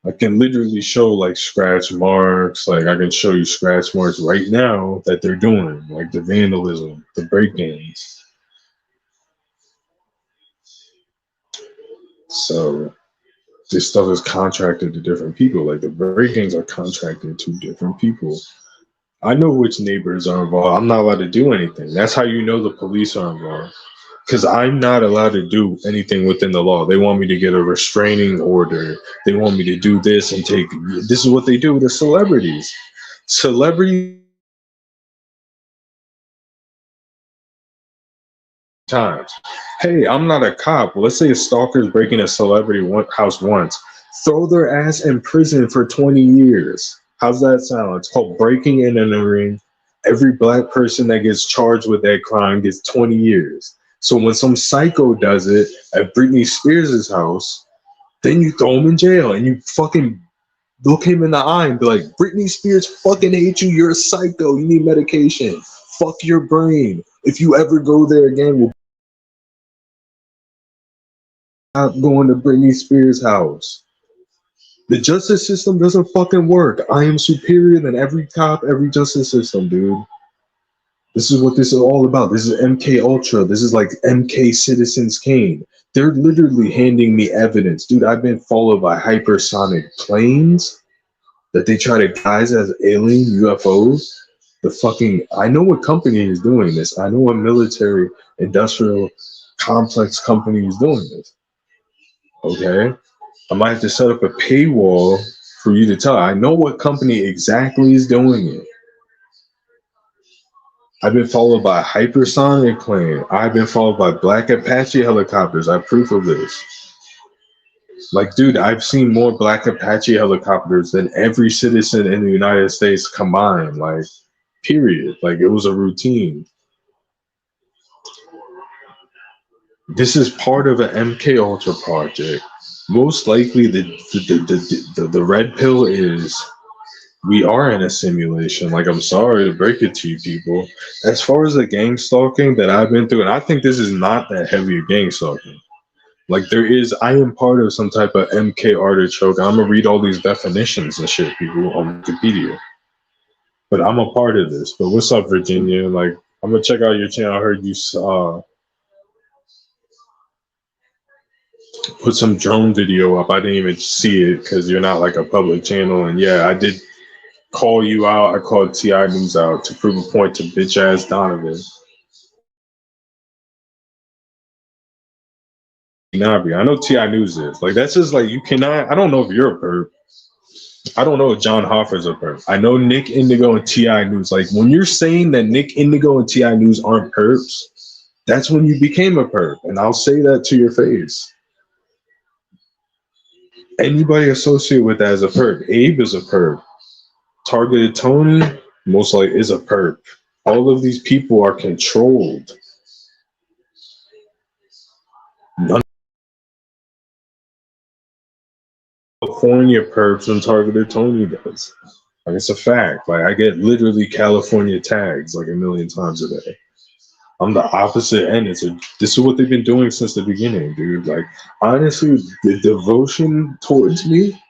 I can literally show like scratch marks. Like I can show you scratch marks right now that they're doing, like the vandalism, the break-ins. So this stuff is contracted to different people. Like the break-ins are contracted to different people. I know which neighbors are involved. I'm not allowed to do anything. That's how you know the police are involved. Because I'm not allowed to do anything within the law. They want me to get a restraining order. They want me to do this and take. This is what they do with the celebrities. Celebrities times. Hey, I'm not a cop. Let's say a stalker's breaking a celebrity house once. Throw their ass in prison for 20 years. How's that sound? It's called breaking and entering. Every black person that gets charged with that crime gets 20 years. So when some psycho does it at Britney Spears' house, then you throw him in jail and you fucking look him in the eye and be like, Britney Spears fucking hates you. You're a psycho. You need medication. Fuck your brain. If you ever go there again, we'll not going to Britney Spears' house. The justice system doesn't fucking work. I am superior than every cop, every justice system, dude. This is what this is all about. This is MK Ultra. This is like MK Citizens Kane. They're literally handing me evidence. Dude, I've been followed by hypersonic planes that they try to guise as alien UFOs. I know what company is doing this. I know what military industrial complex company is doing this. Okay? I might have to set up a paywall for you to tell. I know what company exactly is doing it. I've been followed by a hypersonic plane. I've been followed by black Apache helicopters. I have proof of this. Like, dude, I've seen more black Apache helicopters than every citizen in the United States combined. Like, period. Like, it was a routine. This is part of an MK Ultra project. Most likely, the red pill is we are in a simulation. Like, I'm sorry to break it to you people. As far as the gang stalking that I've been through, and I think this is not that heavy of gang stalking. Like, I am part of some type of MK Artichoke. I'm gonna read all these definitions and shit, people, on Wikipedia. But I'm a part of this. But what's up, Virginia? Like, I'm gonna check out your channel. I heard you put some drone video up. I didn't even see it because you're not like a public channel. And yeah, I did call you out. I called TI News out to prove a point to bitch ass Donovan. I know TI News is like, that's just like, you cannot. I don't know if you're a perp. I don't know if John Hoffer's a perp. I know Nick Indigo and TI News. Like, when you're saying that Nick Indigo and TI News aren't perps, that's when you became a perp. And I'll say that to your face. Anybody associated with that is a perp. Abe is a perp. Targeted Tony, most likely, is a perp. All of these people are controlled. None of California perps than Targeted Tony does. Like, it's a fact. Like, I get literally California tags like a million times a day. I'm the opposite end. This is what they've been doing since the beginning, dude. Like, honestly, the devotion towards me,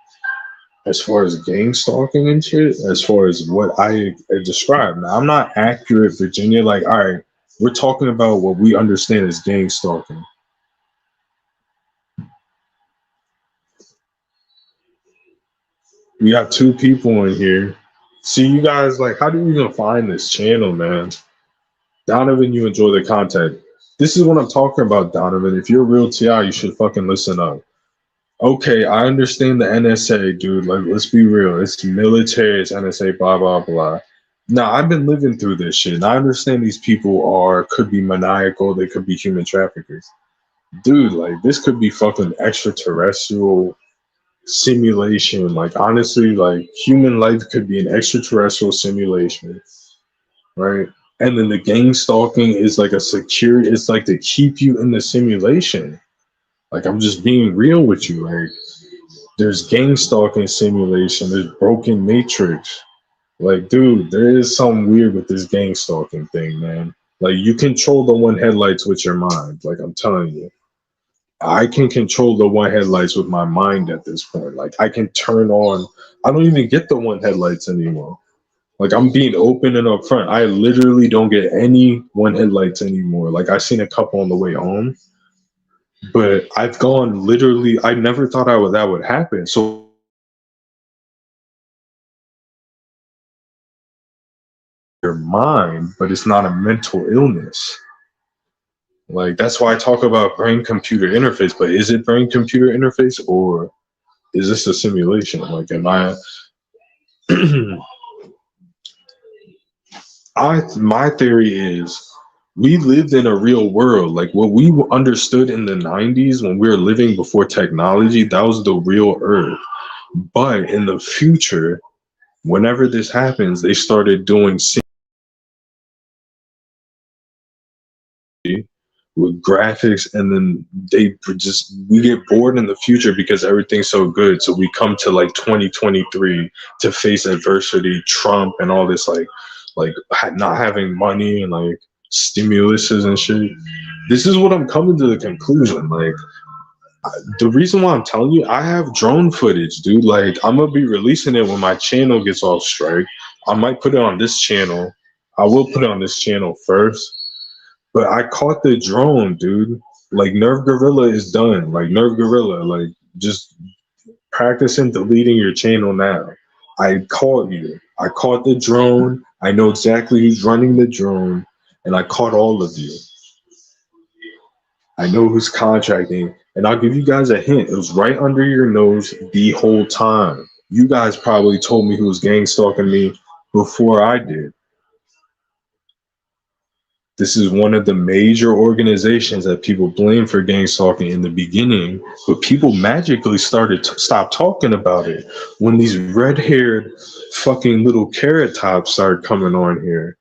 as far as gang stalking and shit, as far as what I described. Now, I'm not accurate, Virginia. Like, all right, we're talking about what we understand as gang stalking. We got two people in here. See, you guys, like, how do you even find this channel, man? Donovan, you enjoy the content. This is what I'm talking about, Donovan. If you're a real TI, you should fucking listen up. Okay, I understand the NSA, dude. Like, let's be real. It's military, it's NSA, blah, blah, blah. Now, I've been living through this shit, and I understand these people could be maniacal, they could be human traffickers. Dude, like, this could be fucking extraterrestrial simulation. Like, honestly, like, human life could be an extraterrestrial simulation, right? And then the gang stalking is like it's like to keep you in the simulation. Like, I'm just being real with you. Like, there's gang stalking simulation, there's broken matrix. Like, dude, there is something weird with this gang stalking thing, man. Like, you control the one headlights with your mind. Like, I'm telling you. I can control the one headlights with my mind at this point. Like, I can turn on, I don't even get the one headlights anymore. Like, I'm being open and upfront. I literally don't get any one headlights anymore. Like, I seen a couple on the way home, but I've gone literally, I never thought that would happen. So your mind, but it's not a mental illness. Like, that's why I talk about brain-computer interface, but is it brain-computer interface, or is this a simulation? Like, am I... my theory is we lived in a real world. Like, what we understood in the 90s when we were living before technology, that was the real Earth. But in the future, whenever this happens, they started doing with graphics, and then we get bored in the future because everything's so good. So we come to like 2023 to face adversity, Trump and all this, like not having money and like stimuluses and shit. This is what I'm coming to the conclusion. Like, the reason why I'm telling you, I have drone footage, dude. Like, I'm gonna be releasing it when my channel gets off strike. I might put it on this channel. I will put it on this channel first. But I caught the drone, dude. Like, Nerve Gorilla is done. Like, Nerve Gorilla, like, just practicing deleting your channel now. I caught you. I caught the drone. I know exactly who's running the drone. And I caught all of you. I know who's contracting. And I'll give you guys a hint. It was right under your nose the whole time. You guys probably told me who was gang stalking me before I did. This is one of the major organizations that people blame for gang stalking in the beginning, but people magically started to stop talking about it when these red-haired fucking little carrot tops started coming on here.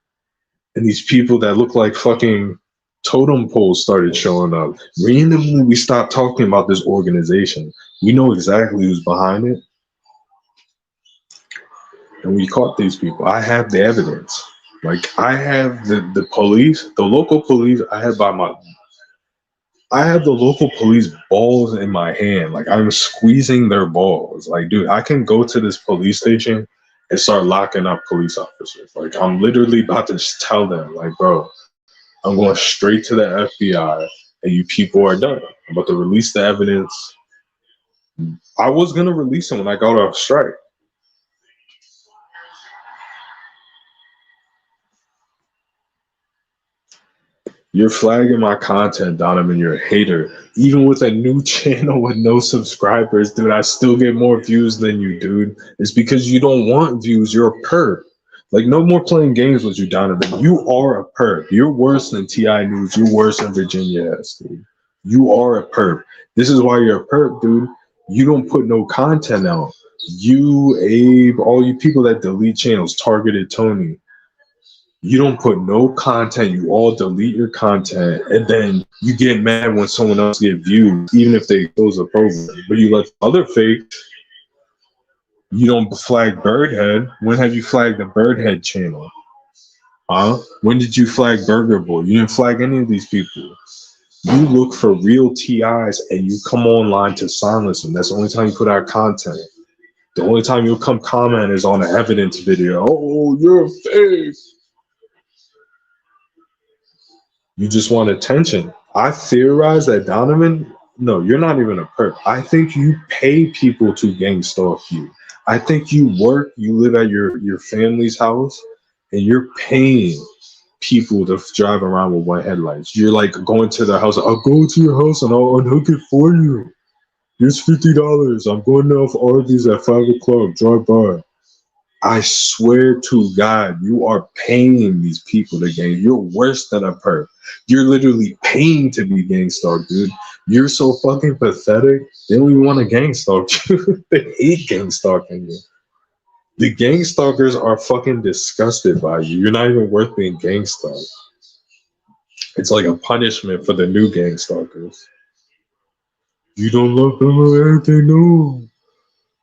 And these people that look like fucking totem poles started showing up. Randomly, we stopped talking about this organization. We know exactly who's behind it. And we caught these people. I have the evidence. Like, I have the police, the local police. I have the local police balls in my hand. Like, I'm squeezing their balls. Like, dude, I can go to this police station and start locking up police officers. Like, I'm literally about to just tell them, like, bro, I'm going straight to the FBI, and you people are done. I'm about to release the evidence. I was gonna release them when I got off strike. You're flagging my content, Donovan. You're a hater. Even with a new channel with no subscribers, dude, I still get more views than you, dude. It's because you don't want views. You're a perp. Like, no more playing games with you, Donovan. You are a perp. You're worse than TI News. You're worse than Virginia S, dude. You are a perp. This is why you're a perp, dude. You don't put no content out. You, Abe, all you people that delete channels, Targeted Tony. You don't put no content. You all delete your content, and then you get mad when someone else get views, even if they close the program. But you let other fake. You don't flag Birdhead. When have you flagged the Birdhead channel? Huh? When did you flag Burger Boy? You didn't flag any of these people. You look for real TIs and you come online to silence them. That's the only time you put out content. The only time you'll come comment is on an evidence video. Oh, you're fake. You just want attention. I theorize that Donovan, no, you're not even a perp. I think you pay people to gang stalk you. I think you work, you live at your family's house, and you're paying people to drive around with white headlights. You're like going to their house. I'll go to your house and I'll unhook it for you. Here's $50. I'm going off Arby's at 5 o'clock. Drive by. I swear to God, you are paying these people to gang. You're worse than a perp. You're literally paying to be gang stalked, dude. You're so fucking pathetic. They don't even want to gang stalk you. They hate gang stalking you. The gang stalkers are fucking disgusted by you. You're not even worth being gang stalked. It's like a punishment for the new gang stalkers. You don't love them or anything, no.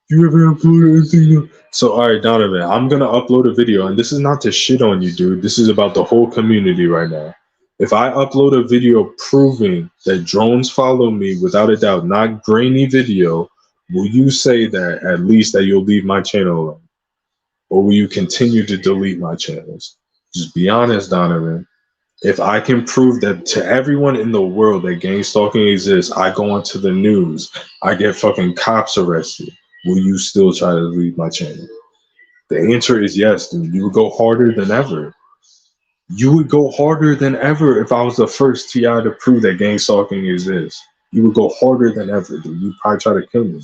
You ever upload anything? So, all right, Donovan, I'm going to upload a video, and this is not to shit on you, dude. This is about the whole community right now. If I upload a video proving that drones follow me, without a doubt, not grainy video, will you say that at least that you'll leave my channel alone? Or will you continue to delete my channels? Just be honest, Donovan. If I can prove that to everyone in the world that gang stalking exists, I go onto the news, I get fucking cops arrested, will you still try to leave my channel? The answer is yes, dude. You would go harder than ever. You would go harder than ever if I was the first TI to prove that gang stalking exists. You would go harder than ever, dude. You'd probably try to kill me.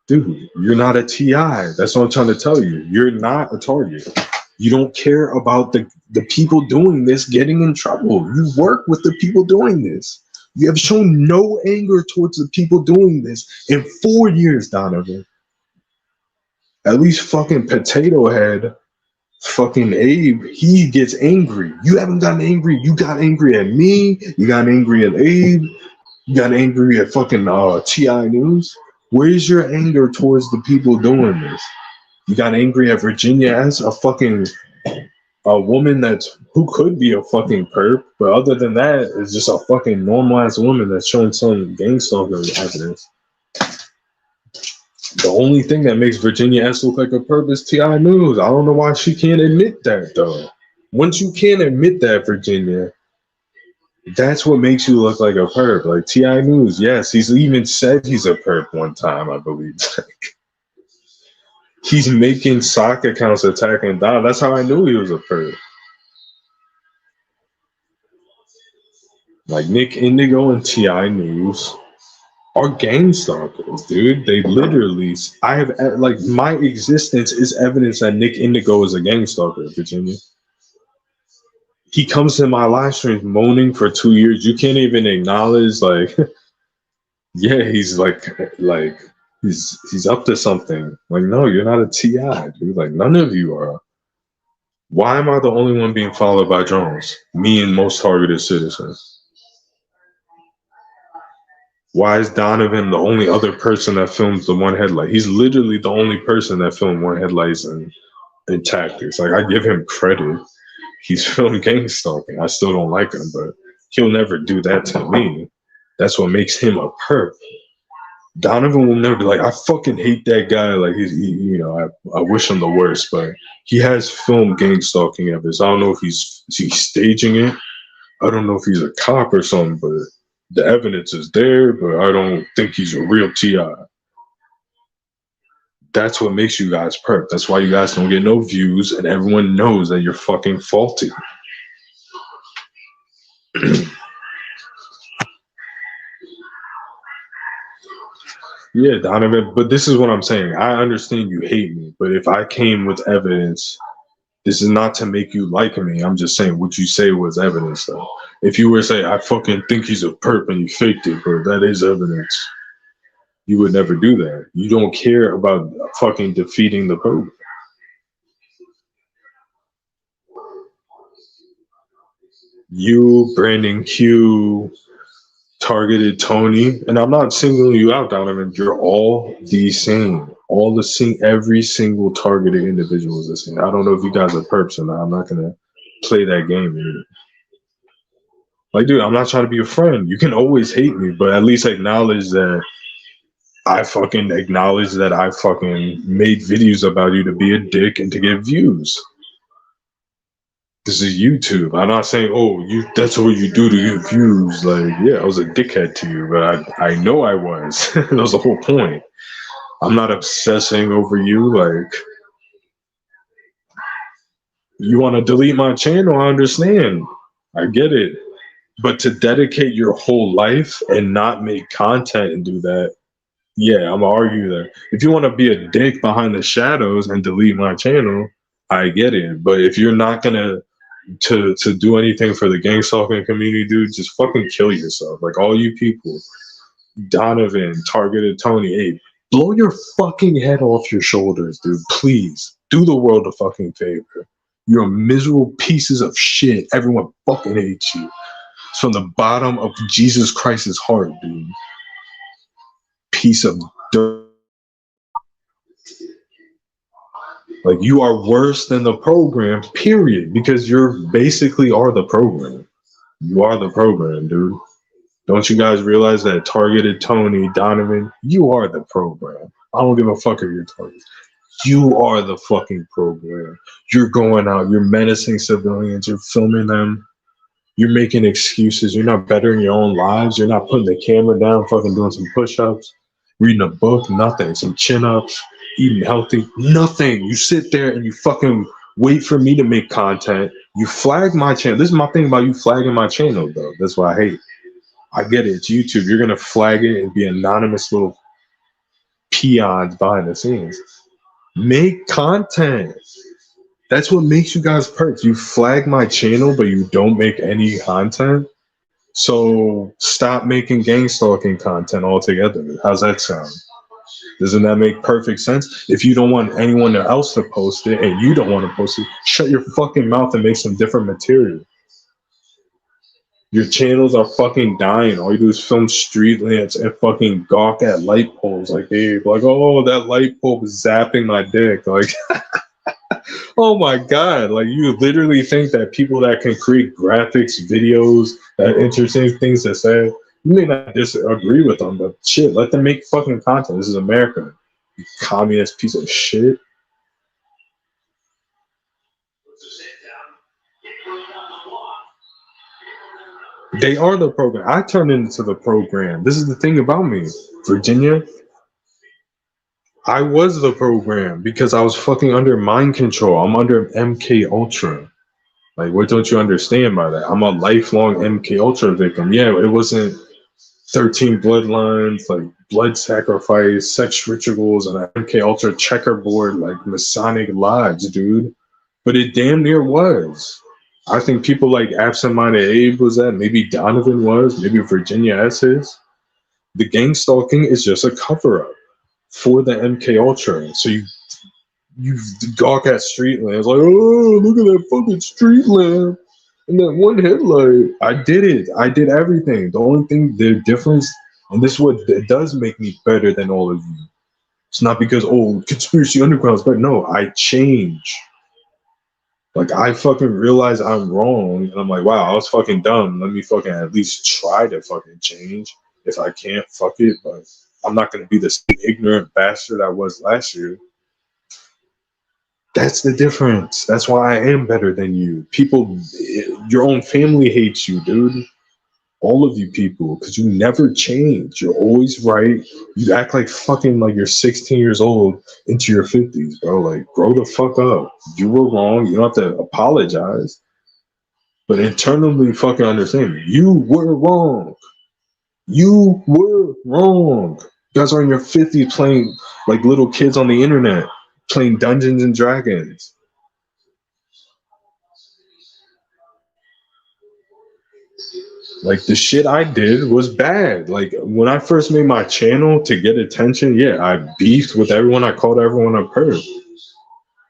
Dude, you're not a TI. That's what I'm trying to tell you. You're not a target. You don't care about the people doing this getting in trouble. You work with the people doing this. You have shown no anger towards the people doing this in 4 years, Donovan. At least fucking Potato Head, fucking Abe, he gets angry. You haven't gotten angry. You got angry at me. You got angry at Abe. You got angry at fucking TI News. Where's your anger towards the people doing this? You got angry at Virginia as a woman that's who could be a fucking perp, but other than that, is just a fucking normal ass woman that's showing some gang stalking evidence. The only thing that makes Virginia S look like a perp is TI News. I don't know why she can't admit that though. Once you can't admit that, Virginia, that's what makes you look like a perp. Like TI News, yes, he's even said he's a perp one time, I believe. He's making sock accounts attacking Don. That's how I knew he was a perp. Like Nick Indigo and TI News are gang stalkers, dude. They literally, I have, like, my existence is evidence that Nick Indigo is a gang stalker, Virginia. He comes to my live streams moaning for 2 years. You can't even acknowledge, like, yeah, he's he's up to something. Like, no, you're not a TI, dude. Like, none of you are. Why am I the only one being followed by drones? Me and most targeted citizens. Why is Donovan the only other person that films the one headlight? He's literally the only person that filmed one headlights and tactics. Like, I give him credit. He's filmed gang stalking. I still don't like him, but he'll never do that to me. That's what makes him a perp. Donovan will never be like, I fucking hate that guy. Like, I wish him the worst, but he has filmed gang stalking evidence. I don't know if he's staging it. I don't know if he's a cop or something, but the evidence is there, but I don't think he's a real TI. That's what makes you guys perp. That's why you guys don't get no views, and everyone knows that you're fucking faulty. Yeah, Donovan, but this is what I'm saying. I understand you hate me, but if I came with evidence, this is not to make you like me. I'm just saying what you say was evidence, though. If you were to say, I fucking think he's a perp and you faked it, but that is evidence, you would never do that. You don't care about fucking defeating the program. You, Brandon Q, targeted Tony, and I'm not singling you out, Donovan. You're all the same. Every single targeted individual is the same. I don't know if you guys are perps or not. I'm not gonna play that game either. Like, dude, I'm not trying to be a friend. You can always hate me, but at least acknowledge that I fucking made videos about you to be a dick and to get views. This is YouTube. I'm not saying, that's what you do to get views. Like, yeah, I was a dickhead to you, but I know I was. That was the whole point. I'm not obsessing over you. Like, you want to delete my channel, I understand. I get it. But to dedicate your whole life and not make content and do that, yeah, I'm gonna argue that. If you want to be a dick behind the shadows and delete my channel, I get it. But if you're not gonna to do anything for the gang stalking community, dude, just fucking kill yourself. Like, all you people, Donovan, targeted Tony, hey, blow your fucking head off your shoulders, dude. Please do the world a fucking favor. You're miserable pieces of shit. Everyone fucking hates you. It's from the bottom of Jesus Christ's heart, dude. Piece of dirt. Like, you are worse than the program, period, because you're basically are the program. You are the program, dude. Don't you guys realize that targeted Tony, Donovan, you are the program. I don't give a fuck if you're targeted. You are the fucking program. You're going out, you're menacing civilians, you're filming them, you're making excuses, you're not bettering your own lives, you're not putting the camera down, fucking doing some push-ups, reading a book, nothing, some chin-ups, eating healthy, nothing. You sit there and you fucking wait for me to make content. You flag my channel. This is my thing about you flagging my channel, though. That's why I hate. I get it. It's YouTube. You're gonna flag it and be anonymous little peons behind the scenes. Make content. That's what makes you guys perks. You flag my channel, but you don't make any content. So stop making Gangstalking content altogether. How's that sound? Doesn't that make perfect sense? If you don't want anyone else to post it and you don't want to post it, shut your fucking mouth and make some different material. Your channels are fucking dying. All you do is film street lamps and fucking gawk at light poles. Like, hey, like, oh, that light pole is zapping my dick. Like, oh my God. Like, you literally think that people that can create graphics, videos, interesting things to say, you may not disagree with them, but shit, let them make fucking content. This is America. You communist piece of shit. They are the program. I turned into the program. This is the thing about me, Virginia. I was the program because I was fucking under mind control. I'm under MK Ultra. Like, what don't you understand by that? I'm a lifelong MK Ultra victim. Yeah, it wasn't 13 bloodlines, like blood sacrifice, sex rituals, and an MK Ultra checkerboard, like Masonic Lodge, dude. But it damn near was. I think people like Absent-Minded Abe was that. Maybe Donovan was. Maybe Virginia S is. The Gangstalking is just a cover-up for the MK Ultra. So you gawk at street lamps like, oh, look at that fucking street lamp and that one headlight. I did it. I did everything. The only thing, the difference, and this is what it does make me better than all of you. It's not because, oh, Conspiracy Underground is better. No, I change. Like, I fucking realize I'm wrong, and I'm like, wow, I was fucking dumb. Let me fucking at least try to fucking change. If I can't, fuck it. But I'm not gonna be the same ignorant bastard I was last year. That's the difference. That's why I am better than you. People, your own family hates you, dude. All of you people, because you never change. You're always right. You act like fucking like you're 16 years old into your 50s, bro. Like, grow the fuck up. You were wrong. You don't have to apologize. But internally fucking understand. You were wrong. You were wrong. You guys are in your 50s playing like little kids on the internet, playing Dungeons and Dragons. Like, the shit I did was bad. Like, when I first made my channel to get attention, yeah, I beefed with everyone. I called everyone a perp.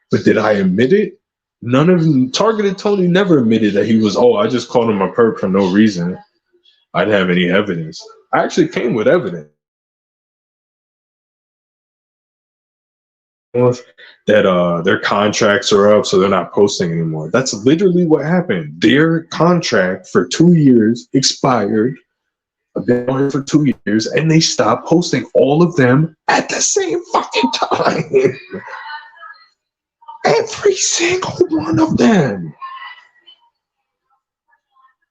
But did I admit it? None of them. Targeted Tony never admitted that he was, oh, I just called him a perp for no reason. I didn't have any evidence. I actually came with evidence that their contracts are up, so they're not posting anymore. That's literally what happened. Their contract for 2 years expired. I've been on here for 2 years, and they stopped posting all of them at the same fucking time. Every single one of them.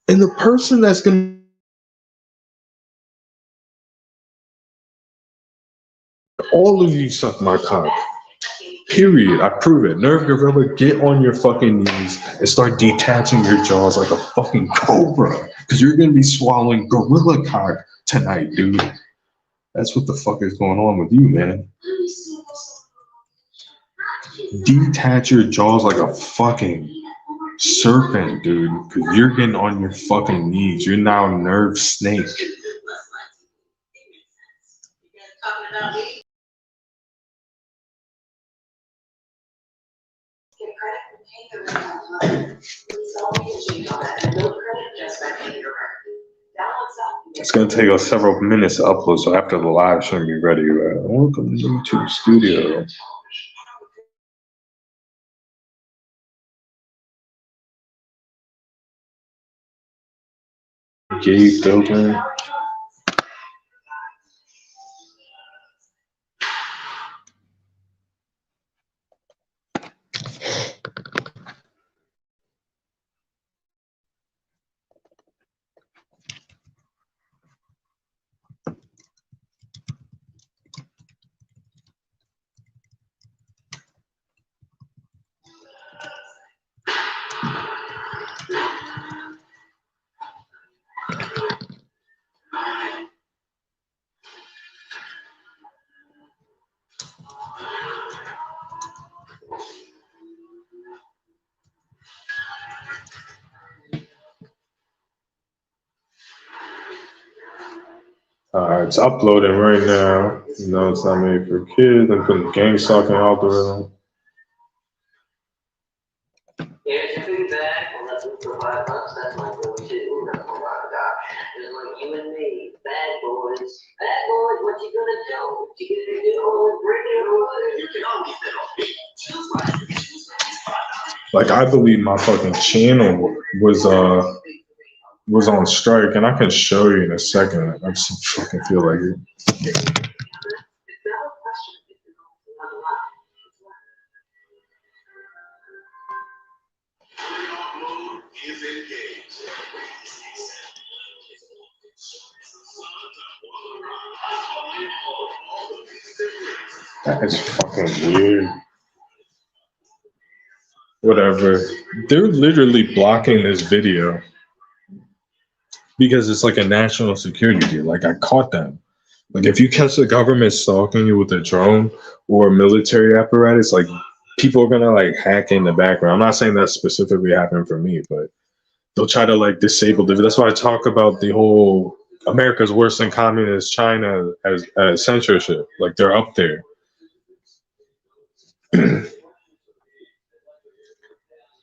And the person that's going to, all of you suck my cock. Period. I prove it. Nerve Gorilla, get on your fucking knees and start detaching your jaws like a fucking cobra. Because you're going to be swallowing gorilla cock tonight, dude. That's what the fuck is going on with you, man. Detach your jaws like a fucking serpent, dude. Because you're getting on your fucking knees. You're now a nerve snake. It's going to take us several minutes to upload, so after the live should be ready. Welcome to YouTube Studio. Gay filter. It's uploading right now. You know, it's not made for kids. I'm putting Gangstalking algorithm. Here's your feedback. Well, that's for $5. That's my go-to. That's my God. Just like you and me, bad boys. Bad boys, what you gonna do? What you gonna do? Bring it on. You can always bet on me. Like, I believe my fucking channel was on strike, and I can show you in a second. I just fucking feel like it. That is fucking weird. Whatever. They're literally blocking this video because it's like a national security deal. Like, I caught them. Like, if you catch the government stalking you with a drone or a military apparatus, like, people are gonna like hack in the background. I'm not saying that specifically happened for me, but they'll try to like disable the. That's why I talk about the whole America's worse than communist China as censorship. Like, they're up there.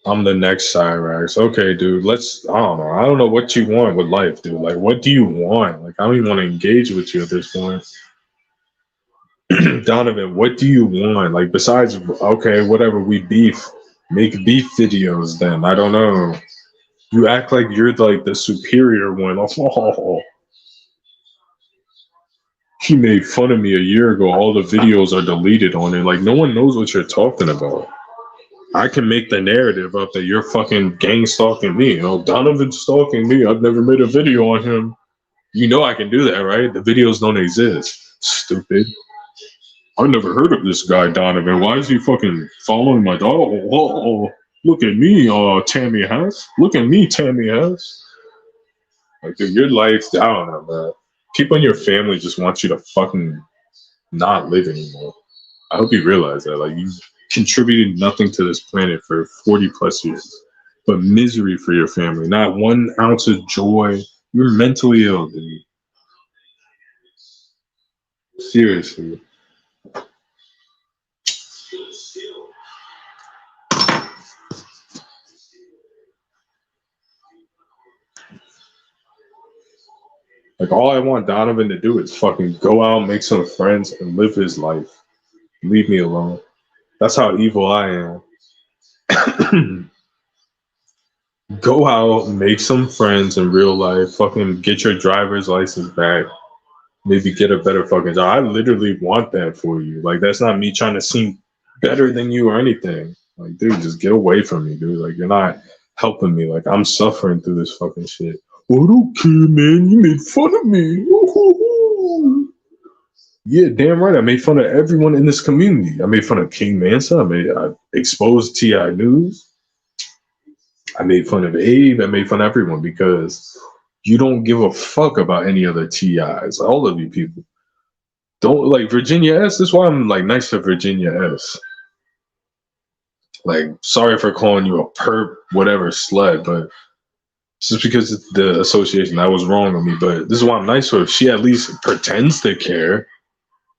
I'm the next Cyrax. Okay, dude. I don't know. I don't know what you want with life, dude. Like, what do you want? Like, I don't even want to engage with you at this point. Donovan, what do you want? Like, besides, okay, whatever, we beef. Make beef videos then. I don't know. You act like you're like the superior one. Oh, he made fun of me a year ago. All the videos are deleted on it. Like, no one knows what you're talking about. I can make the narrative up that you're fucking gang stalking me. You know, Donovan's stalking me. I've never made a video on him. You know I can do that, right? The videos don't exist. Stupid. I've never heard of this guy, Donovan. Why is he fucking following my dog? Oh, look at me, Tammy Hess. Look at me, Tammy Hess. Like, dude, your life, I don't know, man. People in your family just want you to fucking not live anymore. I hope you realize that. Like, you contributed nothing to this planet for 40 plus years, but misery for your family. Not 1 ounce of joy. You're mentally ill, dude. Seriously. Like, all I want Donovan to do is fucking go out, make some friends, and live his life. Leave me alone. That's how evil I am. Go out, make some friends in real life, fucking get your driver's license back, maybe get a better fucking job. I literally want that for you. Like, that's not me trying to seem better than you or anything. Like, dude, just get away from me, dude. Like, you're not helping me. Like, I'm suffering through this fucking shit. Oh, I don't care, man. You made fun of me. Yeah, damn right. I made fun of everyone in this community. I made fun of King Mansa. I exposed T.I. News. I made fun of Abe. I made fun of everyone because you don't give a fuck about any other TIs. All of you people don't like Virginia S. This is why I'm like nice to Virginia S. Like, sorry for calling you a perp, whatever, slut, but it's just because it's the association that was wrong with me. But this is why I'm nice to her. She at least pretends to care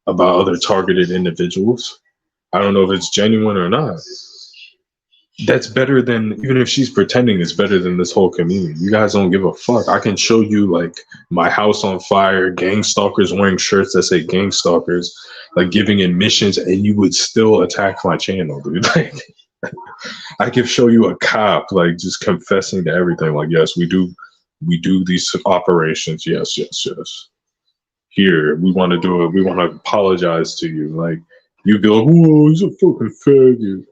about other targeted individuals. I don't know if it's genuine or not. That's better than, even if she's pretending, it's better than this whole community. You guys don't give a fuck. I can show you like my house on fire, gang stalkers wearing shirts that say gang stalkers, like giving admissions, and you would still attack my channel, dude. Like, I could show you a cop like just confessing to everything. Like, yes, we do these operations. Yes. Here, we want to do it. We want to apologize to you. Like, you'd be like, whoa, he's a fucking faggot.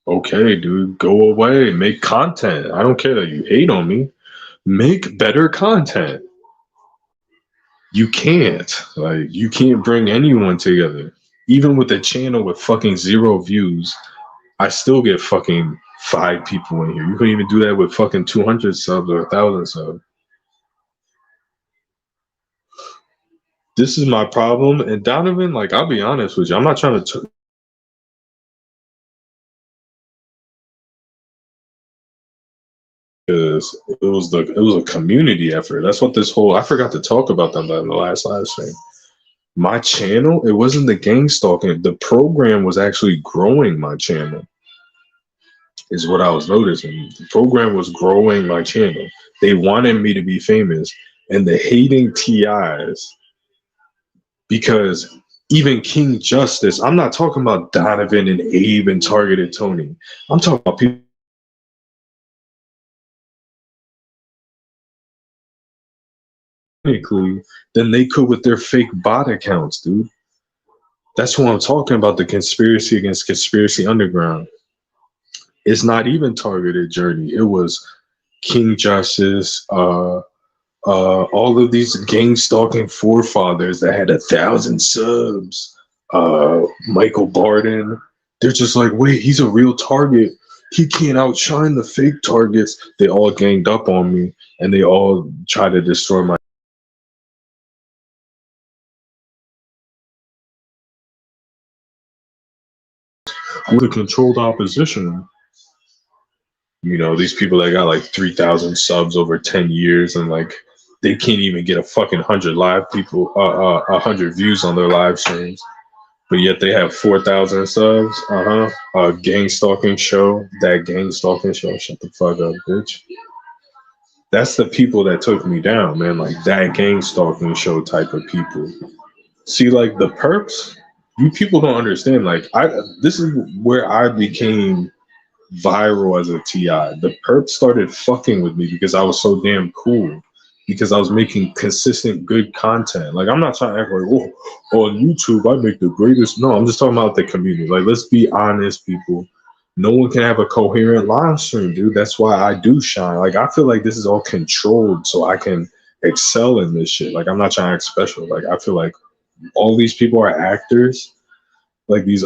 Okay, dude, go away. Make content. I don't care that you hate on me. Make better content. You can't. Like, you can't bring anyone together. Even with a channel with fucking 0 views, I still get fucking 5 people in here. You couldn't even do that with fucking 200 subs or 1,000 subs. This is my problem. And Donovan, like, I'll be honest with you. I'm not trying to was a community effort. That's what this whole, I forgot to talk about that in the last live stream. My channel, it wasn't the gang stalking. The program was actually growing my channel, is what I was noticing. The program was growing my channel. They wanted me to be famous, and the hating TIs, because even King Justice, I'm not talking about Donovan and Abe and Targeted Tony. I'm talking about people than they could with their fake bot accounts, dude. That's what I'm talking about, the conspiracy against Conspiracy Underground. It's not even Targeted Journey. It was King Justice, all of these gang stalking forefathers that had 1,000 subs, Michael Barden. They're just like, wait, he's a real target. He can't outshine the fake targets. They all ganged up on me, and they all tried to destroy my with a controlled opposition. You know, these people that got like 3,000 subs over 10 years, and like they can't even get a fucking 100 live people, 100 views on their live streams, but yet they have 4,000 subs. Gang stalking show. That gang stalking show. Shut the fuck up, bitch. That's the people that took me down, man. Like that gang stalking show type of people. See, like the perps, you people don't understand. Like this is where I became viral as a TI. The perp started fucking with me because I was so damn cool. Because I was making consistent good content. Like I'm not trying to act like, oh, on YouTube I make the greatest. No, I'm just talking about the community. Like let's be honest, people. No one can have a coherent live stream, dude. That's why I do shine. Like I feel like this is all controlled so I can excel in this shit. Like I'm not trying to act special. Like I feel like all these people are actors, like these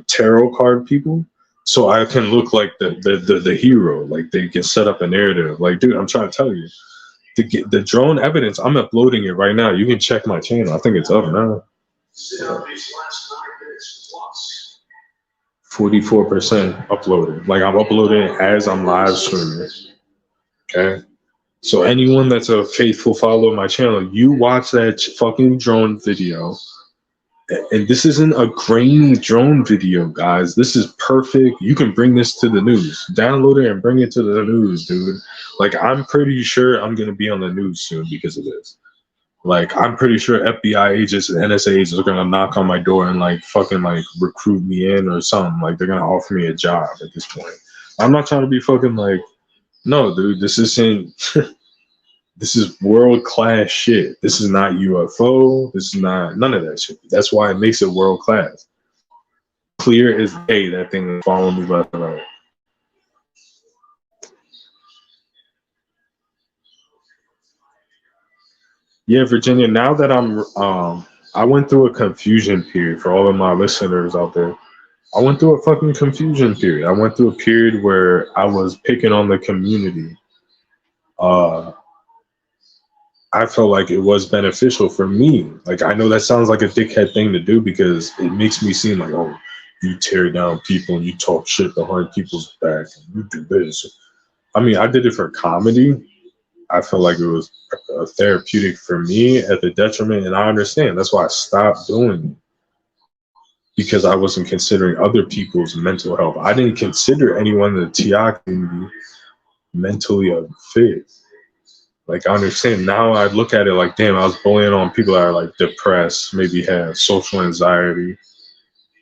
tarot card people, so I can look like the hero. Like they can set up a narrative. Like, dude, I'm trying to tell you, the drone evidence, I'm uploading it right now. You can check my channel. I think it's up now. 44% uploaded. Like I'm uploading it as I'm live streaming. Okay. So anyone that's a faithful follower of my channel, you watch that fucking drone video. And this isn't a grainy drone video, guys. This is perfect. You can bring this to the news. Download it and bring it to the news, dude. Like, I'm pretty sure I'm going to be on the news soon because of this. Like, I'm pretty sure FBI agents and NSA agents are going to knock on my door and, like, fucking, like, recruit me in or something. Like, they're going to offer me a job at this point. I'm not trying to be fucking, like, no, dude, this isn't... This is world-class shit. This is not UFO. This is not none of that shit. That's why it makes it world-class. Clear as day, that thing is following me left and right. Yeah, Virginia, now that I went through a confusion period for all of my listeners out there. I went through a fucking confusion period. I went through a period where I was picking on the community. I felt like it was beneficial for me. Like, I know that sounds like a dickhead thing to do because it makes me seem like, oh, you tear down people and you talk shit behind people's back and you do this. I mean, I did it for comedy. I felt like it was therapeutic for me at the detriment, and I understand. That's why I stopped doing it, because I wasn't considering other people's mental health. I didn't consider anyone in the TI community mentally unfit. Like, I understand now. I look at it like, damn, I was bullying on people that are like depressed, maybe have social anxiety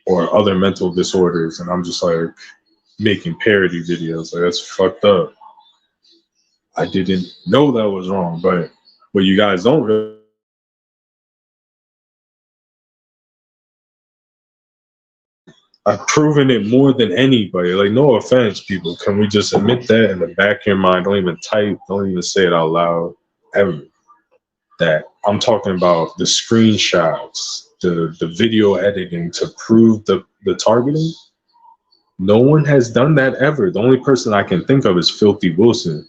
or other mental disorders, and I'm just like making parody videos. Like, that's fucked up. I didn't know that was wrong, but what you guys don't really, I've proven it more than anybody. Like, no offense, people. Can we just admit that in the back of your mind? Don't even type, don't even say it out loud ever. That I'm talking about the screenshots, the video editing to prove the targeting. No one has done that ever. The only person I can think of is Filthy Wilson.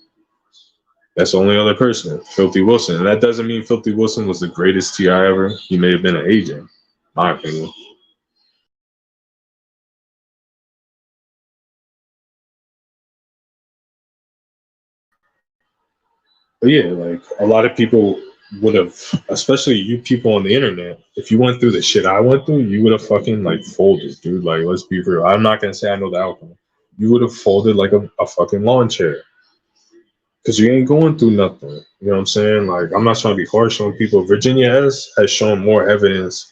That's the only other person, Filthy Wilson. And that doesn't mean Filthy Wilson was the greatest TI ever. He may have been an agent, my opinion. But yeah, like a lot of people would have, especially you people on the internet, if you went through the shit I went through, you would have fucking like folded, dude. Like, let's be real. I'm not gonna say I know the outcome. You would have folded like a fucking lawn chair because you ain't going through nothing. You know what I'm saying? Like, I'm not trying to be harsh on people. Virginia has shown more evidence.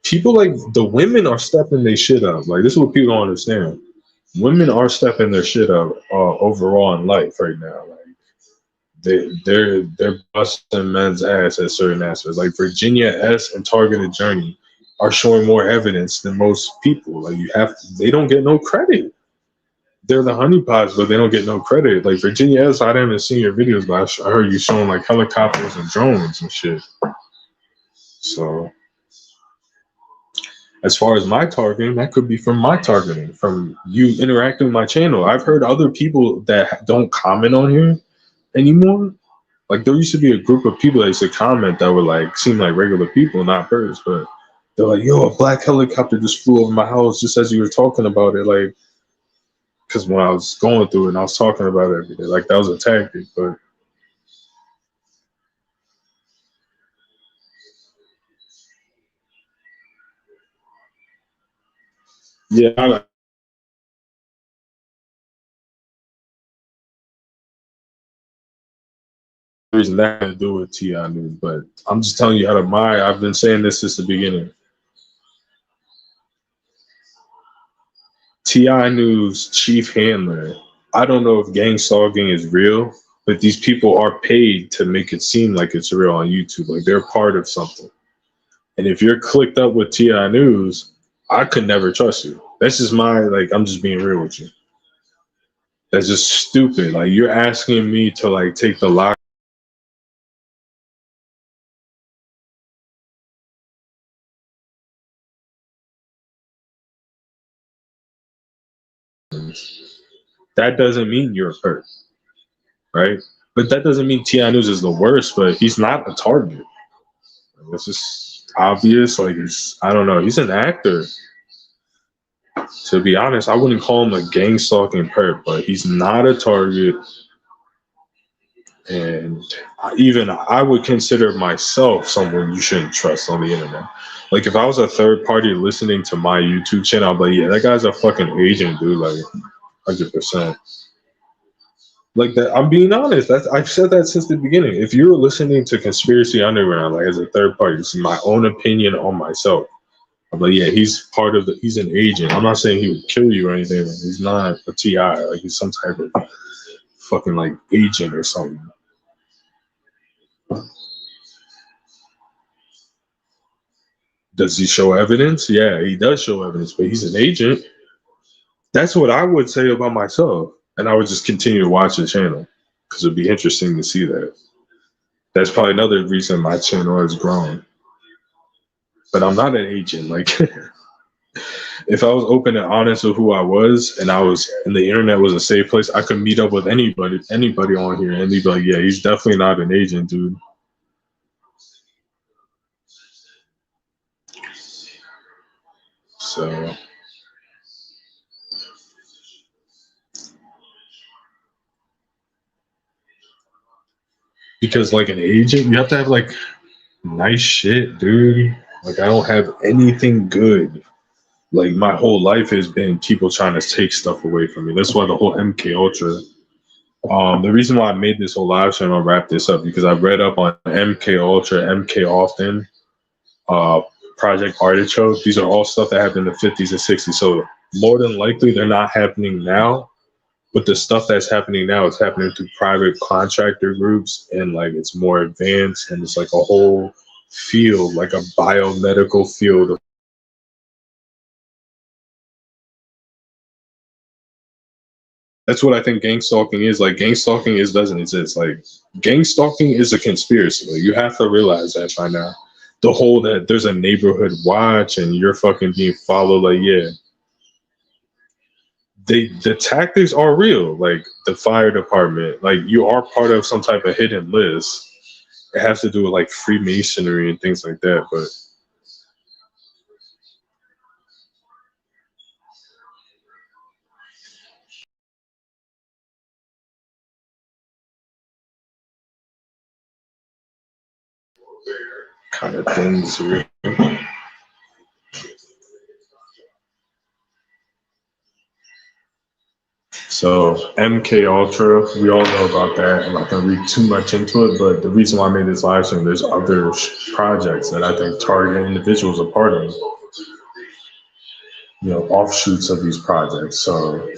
People like the women are stepping their shit up. Like, this is what people don't understand. Women are stepping their shit up overall in life right now. Like, they're busting men's ass at certain aspects. Like Virginia S and Targeted Journey are showing more evidence than most people. Like they don't get no credit. They're the honeypots, but they don't get no credit. Like Virginia S, I didn't even see your videos, but I heard you showing like helicopters and drones and shit. So as far as my targeting, that could be from my targeting, from you interacting with my channel. I've heard other people that don't comment on here anymore. Like there used to be a group of people that used to comment that would like seem like regular people, not birds, but they're like, "Yo, a black helicopter just flew over my house just as you were talking about it." Like, because when I was going through it and I was talking about it every day, like that was a tactic. But yeah, reason that had to do with Ti News, but I'm just telling you out of my. I've been saying this since the beginning. Ti News chief handler. I don't know if Gangstalking is real, but these people are paid to make it seem like it's real on YouTube. Like they're part of something. And if you're clicked up with Ti News, I could never trust you. That's just my like. I'm just being real with you. That's just stupid. Like you're asking me to like take the lock. That doesn't mean you're a perp, right? But that doesn't mean Ti News is the worst. But he's not a target. It's just obvious. Like he's. I don't know. He's an actor. To be honest, I wouldn't call him a gang stalking perp, but he's not a target. And even I would consider myself someone you shouldn't trust on the internet. Like if I was a third party listening to my YouTube channel, I'd be like, yeah, that guy's a fucking agent, dude. Like 100%. Like that, I'm being honest. I've said that since the beginning. If you're listening to Conspiracy Underground, like as a third party, this is my own opinion on myself. I'm like, yeah, he's an agent. I'm not saying he would kill you or anything. He's not a TI. Like he's some type of fucking like agent or something. Does he show evidence? Yeah, he does show evidence, but he's an agent. That's what I would say about myself. And I would just continue to watch the channel because it'd be interesting to see that. That's probably another reason my channel has grown. But I'm not an agent. Like, if I was open and honest with who I was and the internet was a safe place, I could meet up with anybody on here and they'd be like, yeah, he's definitely not an agent, dude. So because like an agent, you have to have like nice shit, dude. Like I don't have anything good. Like my whole life has been people trying to take stuff away from me. That's why the whole MK Ultra. The reason why I made this whole live stream, I'll wrap this up because I read up on MK Ultra, MK Often, uh, Project Artichoke. These are all stuff that happened in the 50s and 60s. So more than likely, they're not happening now. But the stuff that's happening now is happening through private contractor groups, and like it's more advanced, and it's like a whole field, like a biomedical field. That's what I think gang stalking is. Like gang stalking doesn't exist. Like gang stalking is a conspiracy. Like, you have to realize that by now. The whole that there's a neighborhood watch and you're fucking being followed. Like yeah, the tactics are real. Like the fire department. Like you are part of some type of hidden list. It has to do with like Freemasonry and things like that. But kind of things here. So MK Ultra, we all know about that. I'm not gonna read too much into it, but the reason why I made this live stream, there's other projects that I think target individuals are part of, offshoots of these projects. So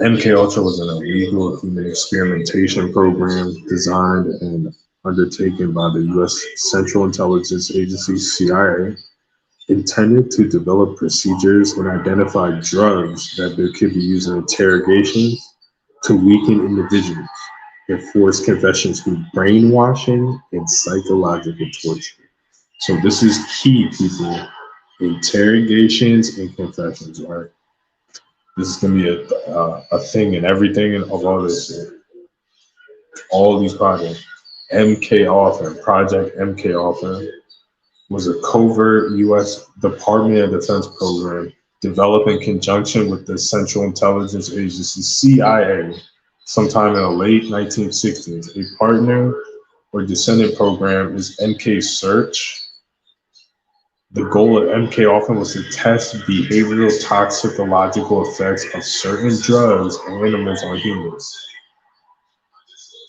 MK Ultra was an illegal human experimentation program designed and undertaken by the U.S. Central Intelligence Agency, CIA, intended to develop procedures and identify drugs that could be used in interrogations to weaken individuals and force confessions through brainwashing and psychological torture. So this is key, people. Interrogations and confessions, right? This is going to be a thing in everything and of all this shit. All these projects. MK Ultra, Project MK Ultra, was a covert U.S. Department of Defense program developed in conjunction with the Central Intelligence Agency, CIA, sometime in the late 1960s. A partner or descendant program is MK Search. The goal of MK Ultra was to test behavioral toxicological effects of certain drugs and animals on humans.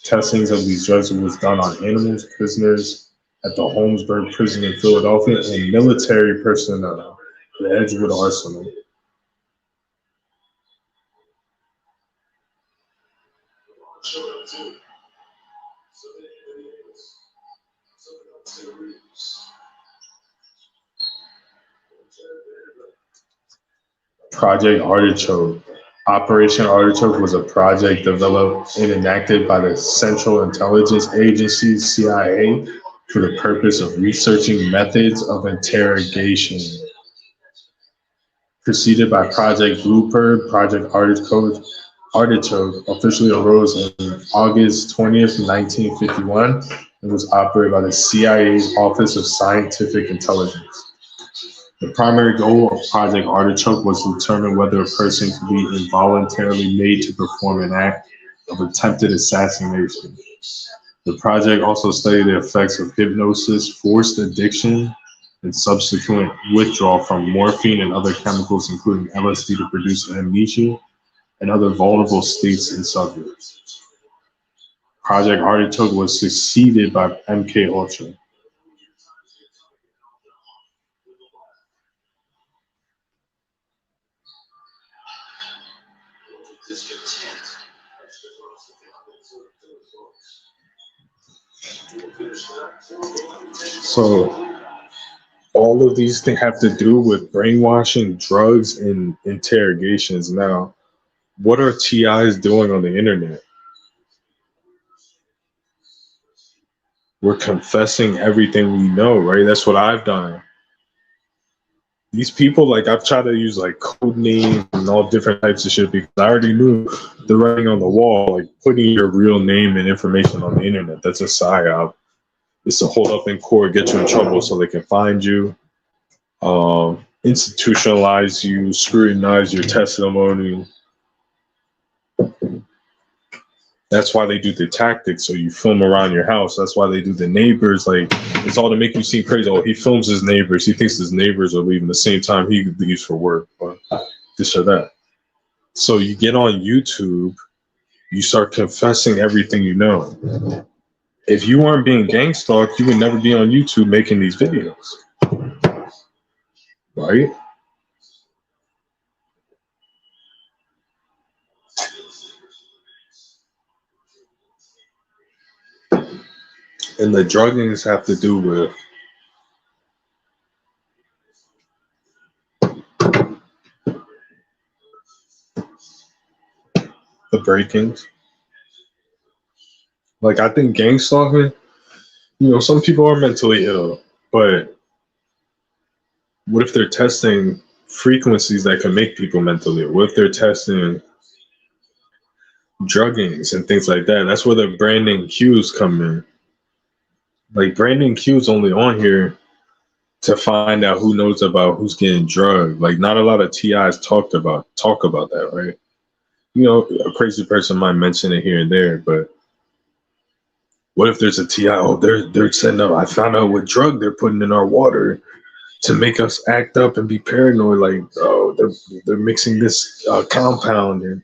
Testings of these drugs was done on animals, prisoners at the Holmesburg prison in Philadelphia, and military personnel at the Edgewood Arsenal. Project Artichoke. Operation Artichoke was a project developed and enacted by the Central Intelligence Agency, CIA, for the purpose of researching methods of interrogation. Preceded by Project Bluebird, Project Artichoke officially arose on August 20th, 1951, and was operated by the CIA's Office of Scientific Intelligence. The primary goal of Project Artichoke was to determine whether a person could be involuntarily made to perform an act of attempted assassination. The project also studied the effects of hypnosis, forced addiction, and subsequent withdrawal from morphine and other chemicals, including LSD, to produce amnesia and other vulnerable states in subjects. Project Artichoke was succeeded by MK Ultra. So all of these things have to do with brainwashing, drugs, and interrogations. Now, what are TIs doing on the internet? We're confessing everything we know, right? That's what I've done. These people, like, I've tried to use like code names and all different types of shit because I already knew the writing on the wall, like putting your real name and information on the internet. That's a psyop. It's to hold up in court, get you in trouble so they can find you, institutionalize you, scrutinize your testimony. That's why they do the tactics. So you film around your house. That's why they do the neighbors. Like, it's all to make you seem crazy. Oh, he films his neighbors. He thinks his neighbors are leaving the same time he leaves for work or this or that. So you get on YouTube, you start confessing everything you know. If you weren't being gangstalked, you would never be on YouTube making these videos. Right? And the druggings have to do with the break-ins. Like, I think gangstalking, some people are mentally ill, but what if they're testing frequencies that can make people mentally ill? What if they're testing druggings and things like that? That's where the branding cues come in. Like, branding cues only on here to find out who knows about who's getting drugged. Like, not a lot of TIs talk about that, right? A crazy person might mention it here and there, but What if there's a TI? Oh, they're setting up. I found out what drug they're putting in our water to make us act up and be paranoid. Like, oh, they're mixing this compound, and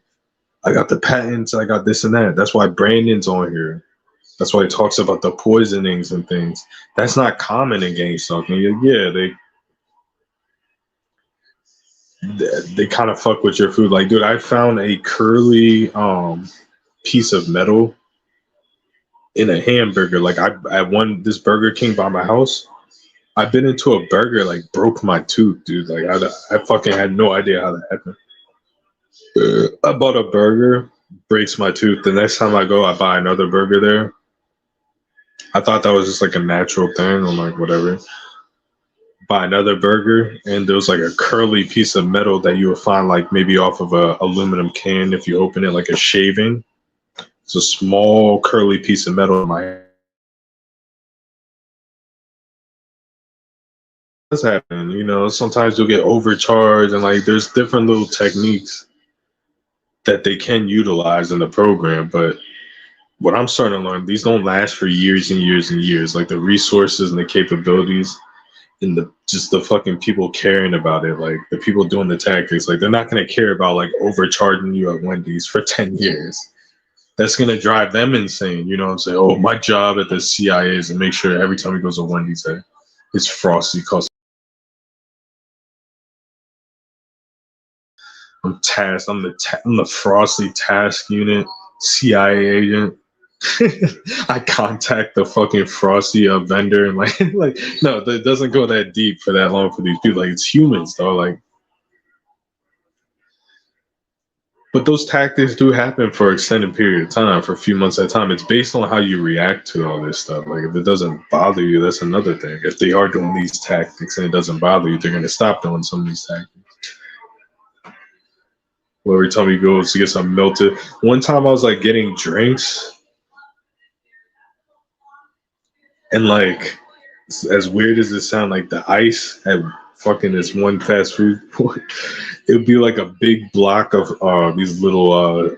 I got the patents. I got this and that. That's why Brandon's on here. That's why he talks about the poisonings and things. That's not common in gang stalking. Yeah, they kind of fuck with your food. Like, dude, I found a curly piece of metal in a hamburger. Like, I won this Burger King by my house. I bit into a burger, like broke my tooth, dude. Like I fucking had no idea how that happened. I bought a burger, breaks my tooth. The next time I go, I buy another burger there. I thought that was just like a natural thing. I'm like, whatever. Buy another burger, and there was like a curly piece of metal that you would find like maybe off of a aluminum can if you open it, like a shaving. It's a small curly piece of metal in my hand. That's happening, you know. Sometimes you'll get overcharged, and like there's different little techniques that they can utilize in the program. But what I'm starting to learn, these don't last for years and years and years. Like the resources and the capabilities and the fucking people caring about it, like the people doing the tactics, like they're not going to care about like overcharging you at Wendy's for 10 years. That's going to drive them insane. You know what I'm saying? Oh, my job at the CIA is to make sure every time he goes to Wendy's that his Frosty costs. I'm tasked. I'm the Frosty task unit, CIA agent. I contact the fucking Frosty vendor and like no, it doesn't go that deep for that long for these people. Like it's humans though. Like, but those tactics do happen for an extended period of time, for a few months at a time. It's based on how you react to all this stuff. Like if it doesn't bother you, that's another thing. If they are doing these tactics and it doesn't bother you, they're gonna stop doing some of these tactics. Well, every time he goes to get some melted. One time I was like getting drinks, and like as weird as it sounds, like the ice at fucking this one fast food point, it would be like a big block of these little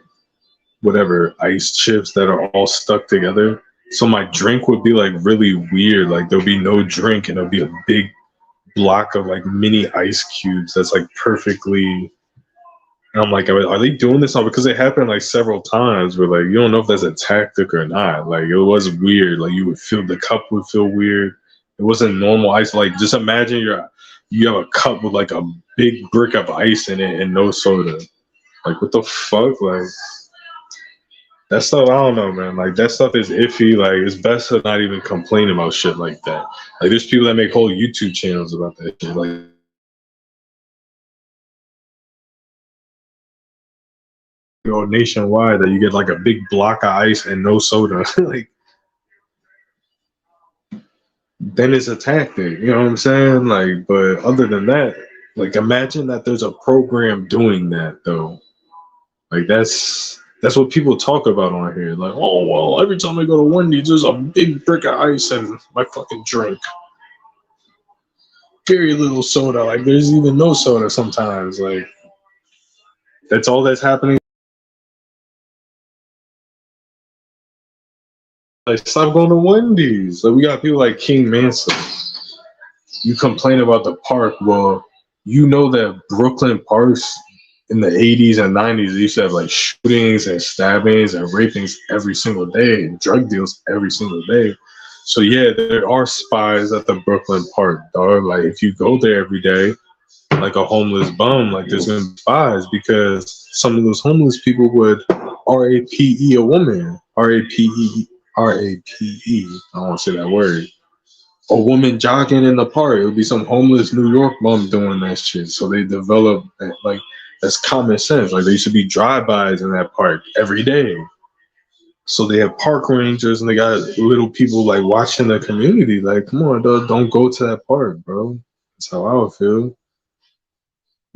whatever ice chips that are all stuck together. So my drink would be like really weird. Like there'll be no drink, and it'll be a big block of like mini ice cubes that's like perfectly. And I'm like, are they doing this all? Because it happened like several times where like you don't know if that's a tactic or not. Like it was weird. Like you would feel the cup would feel weird. It wasn't normal ice. Like just imagine you have a cup with like a big brick of ice in it and no soda. Like what the fuck? Like that stuff, I don't know, man. Like that stuff is iffy. Like it's best to not even complain about shit like that. Like there's people that make whole YouTube channels about that shit. Like go nationwide that you get like a big block of ice and no soda. Like then it's a tactic, you know what I'm saying? Like, but other than that, like imagine that there's a program doing that though. Like that's what people talk about on here. Like, oh well, every time I go to Wendy's, there's a big brick of ice and my fucking drink. Very little soda. Like there's even no soda sometimes. Like that's all that's happening. Like, stop going to Wendy's. Like, we got people like King Manson. You complain about the park. Well, you know that Brooklyn parks in the 80s and 90s used to have like shootings and stabbings and rapings every single day and drug deals every single day. So, yeah, there are spies at the Brooklyn park, dog. Like, if you go there every day, like a homeless bum, like there's going to be spies because some of those homeless people would R-A-P-E a woman. R-A-P-E. R-A-P-E. I don't want to say that word. A woman jogging in the park. It would be some homeless New York bum doing that shit. So they develop that, like that's common sense. Like there used to be drive-bys in that park every day. So they have park rangers and they got little people like watching the community. Like, come on, dog, don't go to that park, bro. That's how I would feel.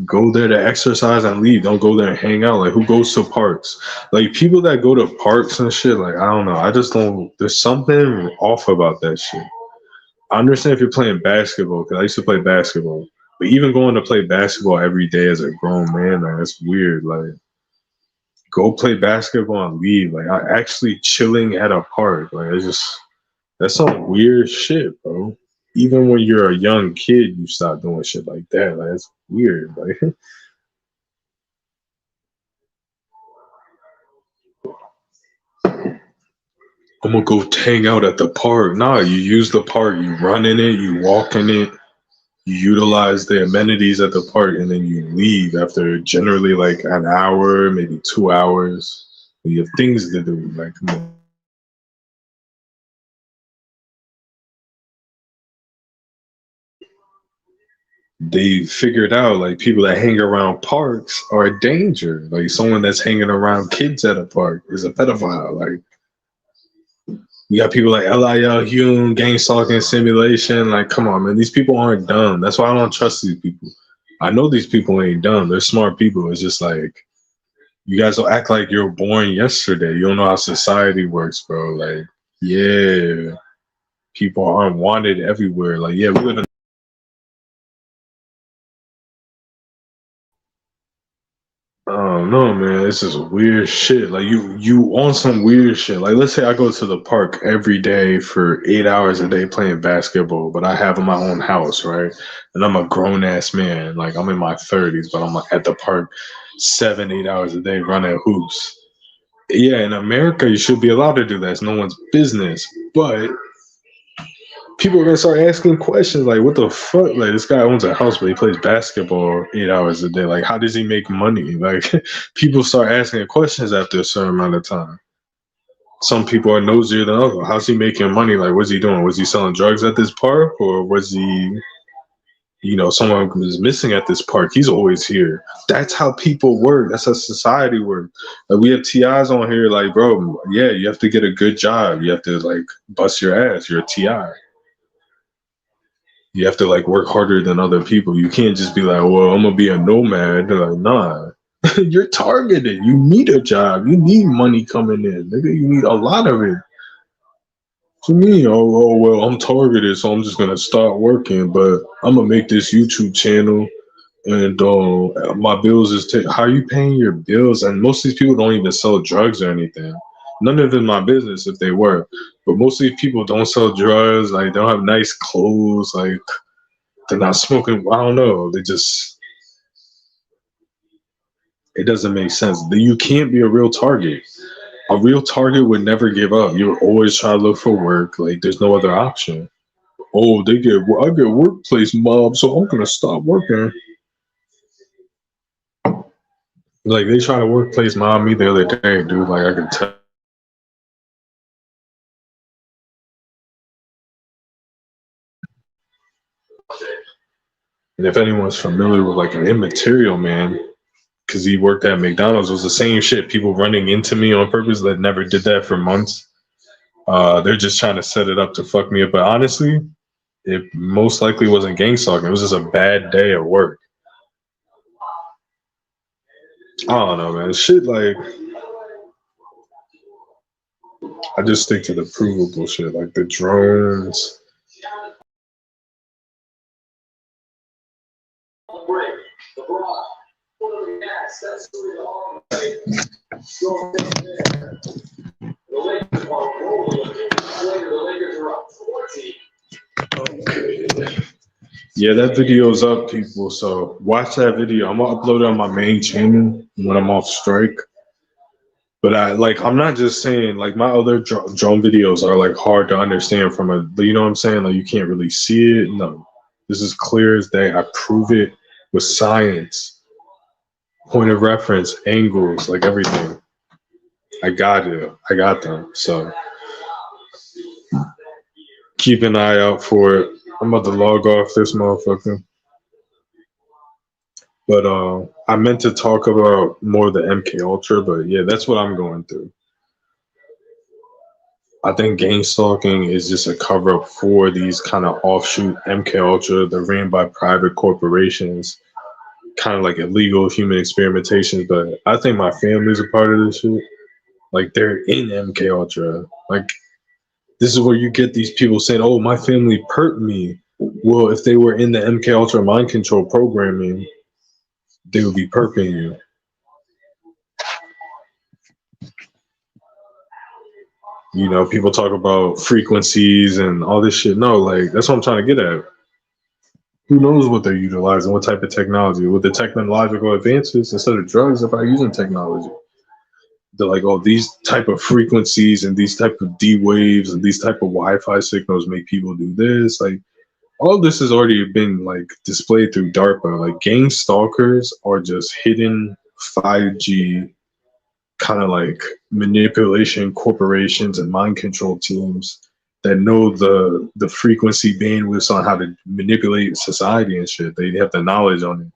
Go there to exercise and leave. Don't go there and hang out. Like, who goes to parks? Like, people that go to parks and shit, like, I don't know. I just don't, there's something off about that shit. I understand if you're playing basketball, because I used to play basketball. But even going to play basketball every day as a grown man, like, that's weird. Like, go play basketball and leave. Like I actually chilling at a park. Like it's just that's some weird shit, bro. Even when you're a young kid, you stop doing shit like that. Like it's weird. Like I'm gonna go hang out at the park. Nah, you use the park, you run in it, you walk in it, you utilize the amenities at the park, and then you leave after generally like an hour, maybe 2 hours. You have things to do. Like, come on. They figured out like people that hang around parks are a danger. Like someone that's hanging around kids at a park is a pedophile. Like we got people like L.I.L. Hume, Gangstalking Simulation. Like, come on, man. These people aren't dumb. That's why I don't trust these people. I know these people ain't dumb. They're smart people. It's just like you guys will act like you're born yesterday. You don't know how society works, bro. Like, yeah, people aren't wanted everywhere. Like, yeah, we live in. I don't know, man. It's just weird shit. Like you on some weird shit. Like let's say I go to the park every day for 8 hours a day playing basketball, but I have my own house, right? And I'm a grown ass man. Like I'm in my 30s, but I'm like at the park 7, 8 hours a day running hoops. Yeah, in America you should be allowed to do that. It's no one's business. But people are gonna start asking questions like, "What the fuck? Like, this guy owns a house, but he plays basketball 8 hours a day. Like, how does he make money?" Like, people start asking questions after a certain amount of time. Some people are nosier than others. How's he making money? Like, what's he doing? Was he selling drugs at this park, or was he, someone was missing at this park? He's always here. That's how people work. That's how society works. Like, we have TIs on here. Like, bro, yeah, you have to get a good job. You have to like bust your ass. You're a TI. You have to like work harder than other people. You can't just be like, well, I'm gonna be a nomad. They're like, nah, you're targeted. You need a job. You need money coming in. Nigga, you need a lot of it. To me, well, I'm targeted, so I'm just gonna start working. But I'm gonna make this YouTube channel, and my bills is how are you paying your bills? And most of these people don't even sell drugs or anything. None of it my business if they were. But most of these people don't sell drugs. Like they don't have nice clothes. Like they're not smoking. I don't know. It doesn't make sense. You can't be a real target. A real target would never give up. You would always try to look for work. Like there's no other option. Oh, I get workplace mob, so I'm gonna stop working. Like they try to workplace mob me the other day, dude. Like I can tell. And if anyone's familiar with like an immaterial man, because he worked at McDonald's, it was the same shit. People running into me on purpose that never did that for months. They're just trying to set it up to fuck me up. But honestly, it most likely wasn't gang stalking. It was just a bad day at work. I don't know, man. Shit, like I just stick to the provable shit, like the drones. Okay. Yeah, that video's up, people. So watch that video. I'm gonna upload it on my main channel when I'm off strike. But I'm not just saying like my other drone videos are like hard to understand from you know what I'm saying? Like you can't really see it. No, this is clear as day. I prove it with science, point of reference, angles, like everything. I got it. I got them. So keep an eye out for it. I'm about to log off this motherfucker. But I meant to talk about more of the MK Ultra, but yeah, that's what I'm going through. I think gang stalking is just a cover up for these kind of offshoot MK Ultra. They're ran by private corporations, kind of like illegal human experimentations. But I think my family's a part of this shit. Like they're in MK Ultra. Like this is where you get these people saying, "Oh, my family perked me." Well, if they were in the MK Ultra mind control programming, they would be perking you. You know, people talk about frequencies and all this shit. No, like that's what I'm trying to get at. Who knows what they're utilizing, what type of technology, with the technological advances instead of drugs, if I'm using technology. They're like, oh, these type of frequencies and these type of D waves and these type of Wi-Fi signals make people do this. Like all this has already been like displayed through DARPA. Like gang stalkers are just hidden 5G kind of like manipulation corporations and mind control teams that know the frequency bandwidths on how to manipulate society and shit. They have the knowledge on it.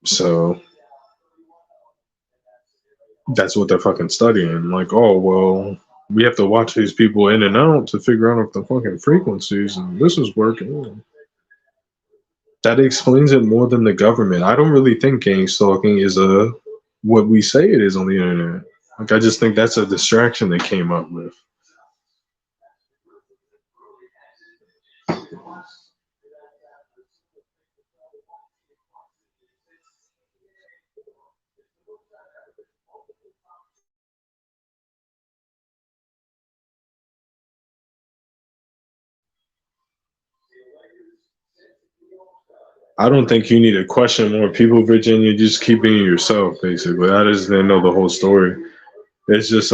So that's what they're fucking studying. Like, oh well, we have to watch these people in and out to figure out if the fucking frequencies and this is working. That explains it more than the government. I don't really think gang stalking is a what we say it is on the internet. Like I just think that's a distraction they came up with. I don't think you need to question more people, Virginia. Just keep being yourself, basically. I just didn't know the whole story. It's just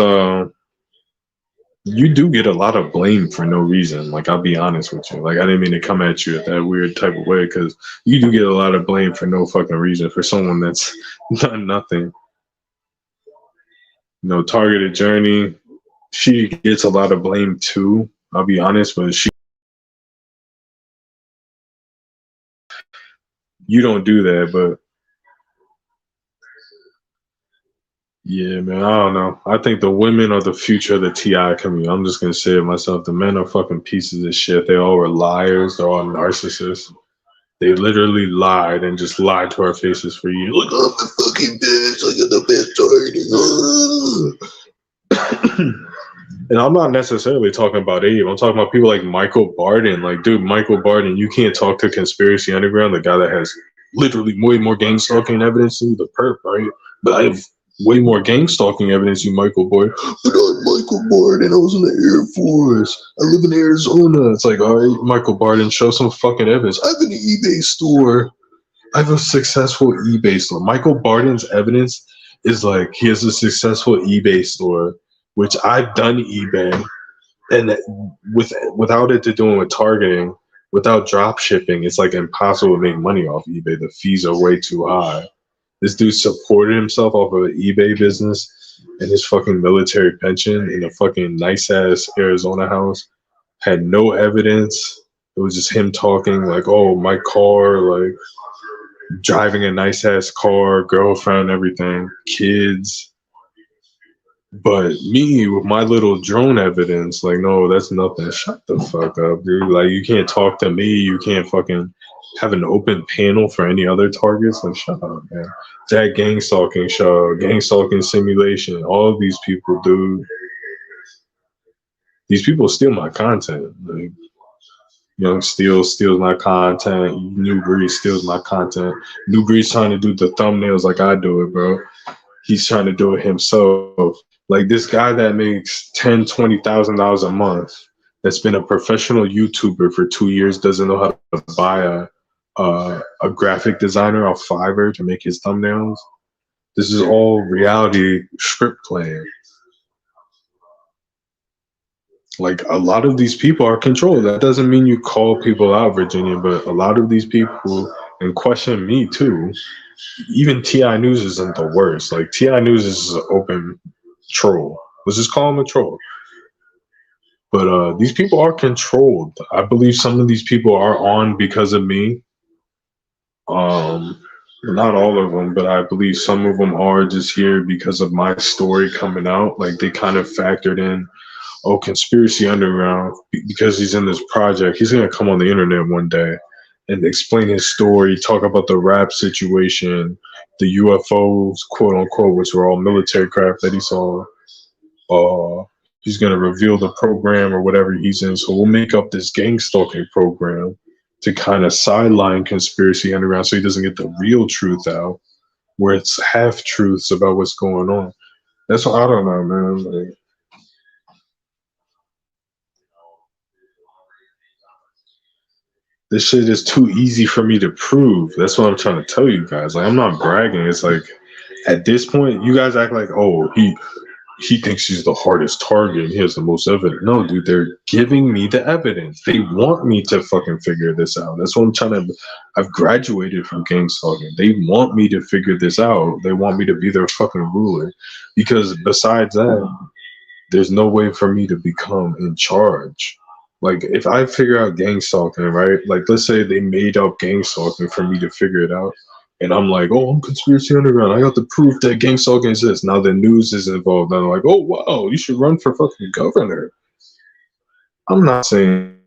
you do get a lot of blame for no reason. Like I'll be honest with you. Like I didn't mean to come at you at that weird type of way because you do get a lot of blame for no fucking reason for someone that's done nothing. No targeted journey. She gets a lot of blame too. I'll be honest, but you don't do that. But yeah, man, I don't know. I think the women are the future of the TI community. I'm just gonna say it myself. The men are fucking pieces of shit. They all were liars. They're all narcissists. They literally lied and just lied to our faces for years. Like, I'm the fucking best. I got the best targeting. And I'm not necessarily talking about Abe. I'm talking about people like Michael Barden. Like, dude, Michael Barden, you can't talk to Conspiracy Underground, the guy that has literally way more gang stalking evidence than you, the perp, right? But I have way more gang stalking evidence than you, Michael Barden. But I'm Michael Barden. I was in the Air Force. I live in Arizona. It's like, all right, Michael Barden, show some fucking evidence. I have an eBay store. I have a successful eBay store. Michael Barden's evidence is like he has a successful eBay store, which I've done eBay, and without it to doing with targeting, without drop shipping, it's like impossible to make money off eBay. The fees are way too high. This dude supported himself off of an eBay business and his fucking military pension in a fucking nice ass Arizona house. Had no evidence. It was just him talking like, "Oh, my car, like driving a nice ass car, girlfriend, everything, kids." But me with my little drone evidence, like, no, that's nothing. Shut the fuck up, dude. Like, you can't talk to me. You can't fucking have an open panel for any other targets. Like, shut up, man. That gang stalking show, gang stalking simulation, all of these people, dude. These people steal my content. Like, Young Steel steals my content. New Breed steals my content. New Breed's trying to do the thumbnails like I do it, bro. He's trying to do it himself. Like this guy that makes $10,000-$20,000 a month, that's been a professional YouTuber for 2 years, doesn't know how to buy a graphic designer off Fiverr to make his thumbnails. This is all reality script playing. Like a lot of these people are controlled. That doesn't mean you call people out, Virginia, but a lot of these people, and question me too, even TI News isn't the worst. Like TI News is an open troll. Let's just call him a troll. But these people are controlled. I believe some of these people are on because of me. Not all of them, but I believe some of them are just here because of my story coming out. Like they kind of factored in, oh, Conspiracy Underground, because he's in this project, he's going to come on the internet one day and explain his story, talk about the rap situation, the UFOs, quote unquote, which were all military craft that he saw. He's going to reveal the program or whatever he's in. So we'll make up this gang stalking program to kind of sideline Conspiracy Underground so he doesn't get the real truth out. where it's half truths about what's going on. That's what I don't know, man. Like, this shit is too easy for me to prove. That's what I'm trying to tell you guys. Like, I'm not bragging. It's like at this point, you guys act like, oh, he thinks he's the hardest target. He has the most evidence. No, dude, they're giving me the evidence. They want me to fucking figure this out. That's what I'm trying to. I've graduated from Gangstalking. They want me to figure this out. They want me to be their fucking ruler. Because besides that, there's no way for me to become in charge. Like, if I figure out Gangstalking, right? Like, let's say they made up Gangstalking for me to figure it out. And I'm like, oh, I'm Conspiracy Underground. I got the proof that Gangstalking exists. Now the news is involved. And I'm like, oh, wow, you should run for fucking governor. I'm not saying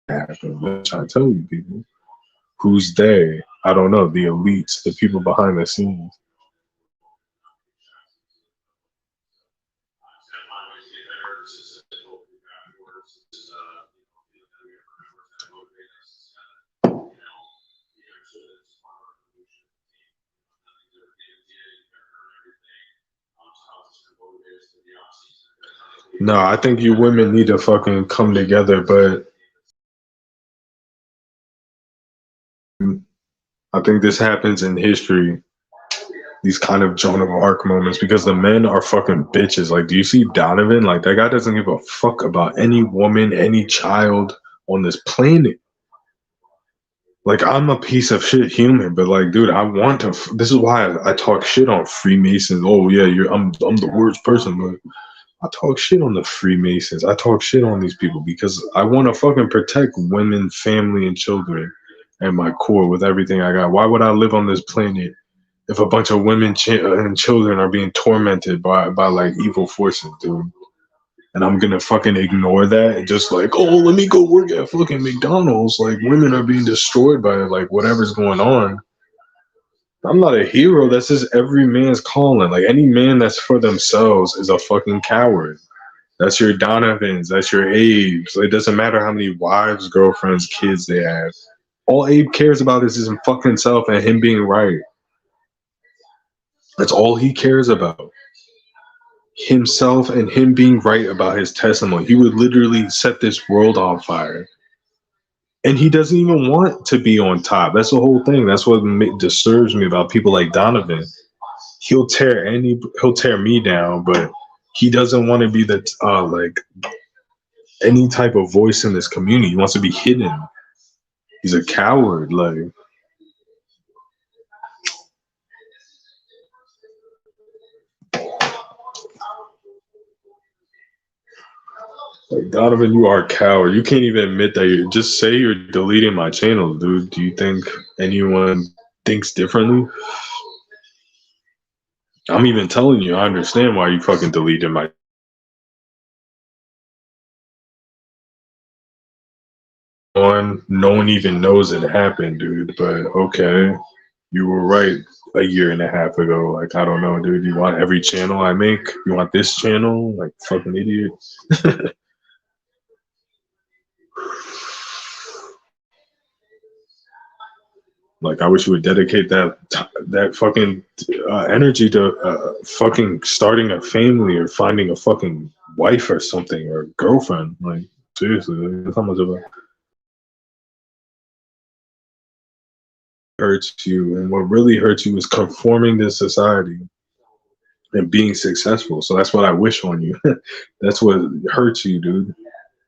that. I'm trying to tell you people. Who's they? I don't know. The elites, the people behind the scenes. No, I think you women need to fucking come together, but I think this happens in history, these kind of Joan of Arc moments, because the men are fucking bitches. Like, do you see Donovan? Like, that guy doesn't give a fuck about any woman, any child on this planet. Like, I'm a piece of shit human, but like, dude, I want to. This is why I talk shit on Freemasons. Oh yeah, I'm the worst person, but I talk shit on the Freemasons. I talk shit on these people because I want to fucking protect women, family, and children at my core with everything I got. Why would I live on this planet if a bunch of women and children are being tormented by like evil forces, dude? And I'm gonna fucking ignore that and just like, oh, let me go work at fucking McDonald's. Like, women are being destroyed by like whatever's going on. I'm not a hero. That's just every man's calling. Like, any man that's for themselves is a fucking coward. That's your Donovans. That's your Abes. Like, it doesn't matter how many wives, girlfriends, kids they have. All Abe cares about is his fucking self and him being right. That's all he cares about. Himself and him being right about his testimony. He would literally set this world on fire. And he doesn't even want to be on top. That's the whole thing. That's what disturbs me about people like Donovan. He'll tear me down, but he doesn't want to be the like any type of voice in this community. He wants to be hidden. He's a coward. Like Donovan, you are a coward. You can't even admit that. You just say you're deleting my channel, dude. Do you think anyone thinks differently? I'm even telling you, I understand why you fucking deleted my. No one even knows it happened, dude. But okay, you were right a year and a half ago. Like, I don't know, dude. You want every channel I make? You want this channel? Like, fucking idiot. Like, I wish you would dedicate that fucking energy to fucking starting a family or finding a fucking wife or something or girlfriend. Like, seriously, like, that's how much of a hurts you, and what really hurts you is conforming to society and being successful. So that's what I wish on you. That's what hurts you, dude.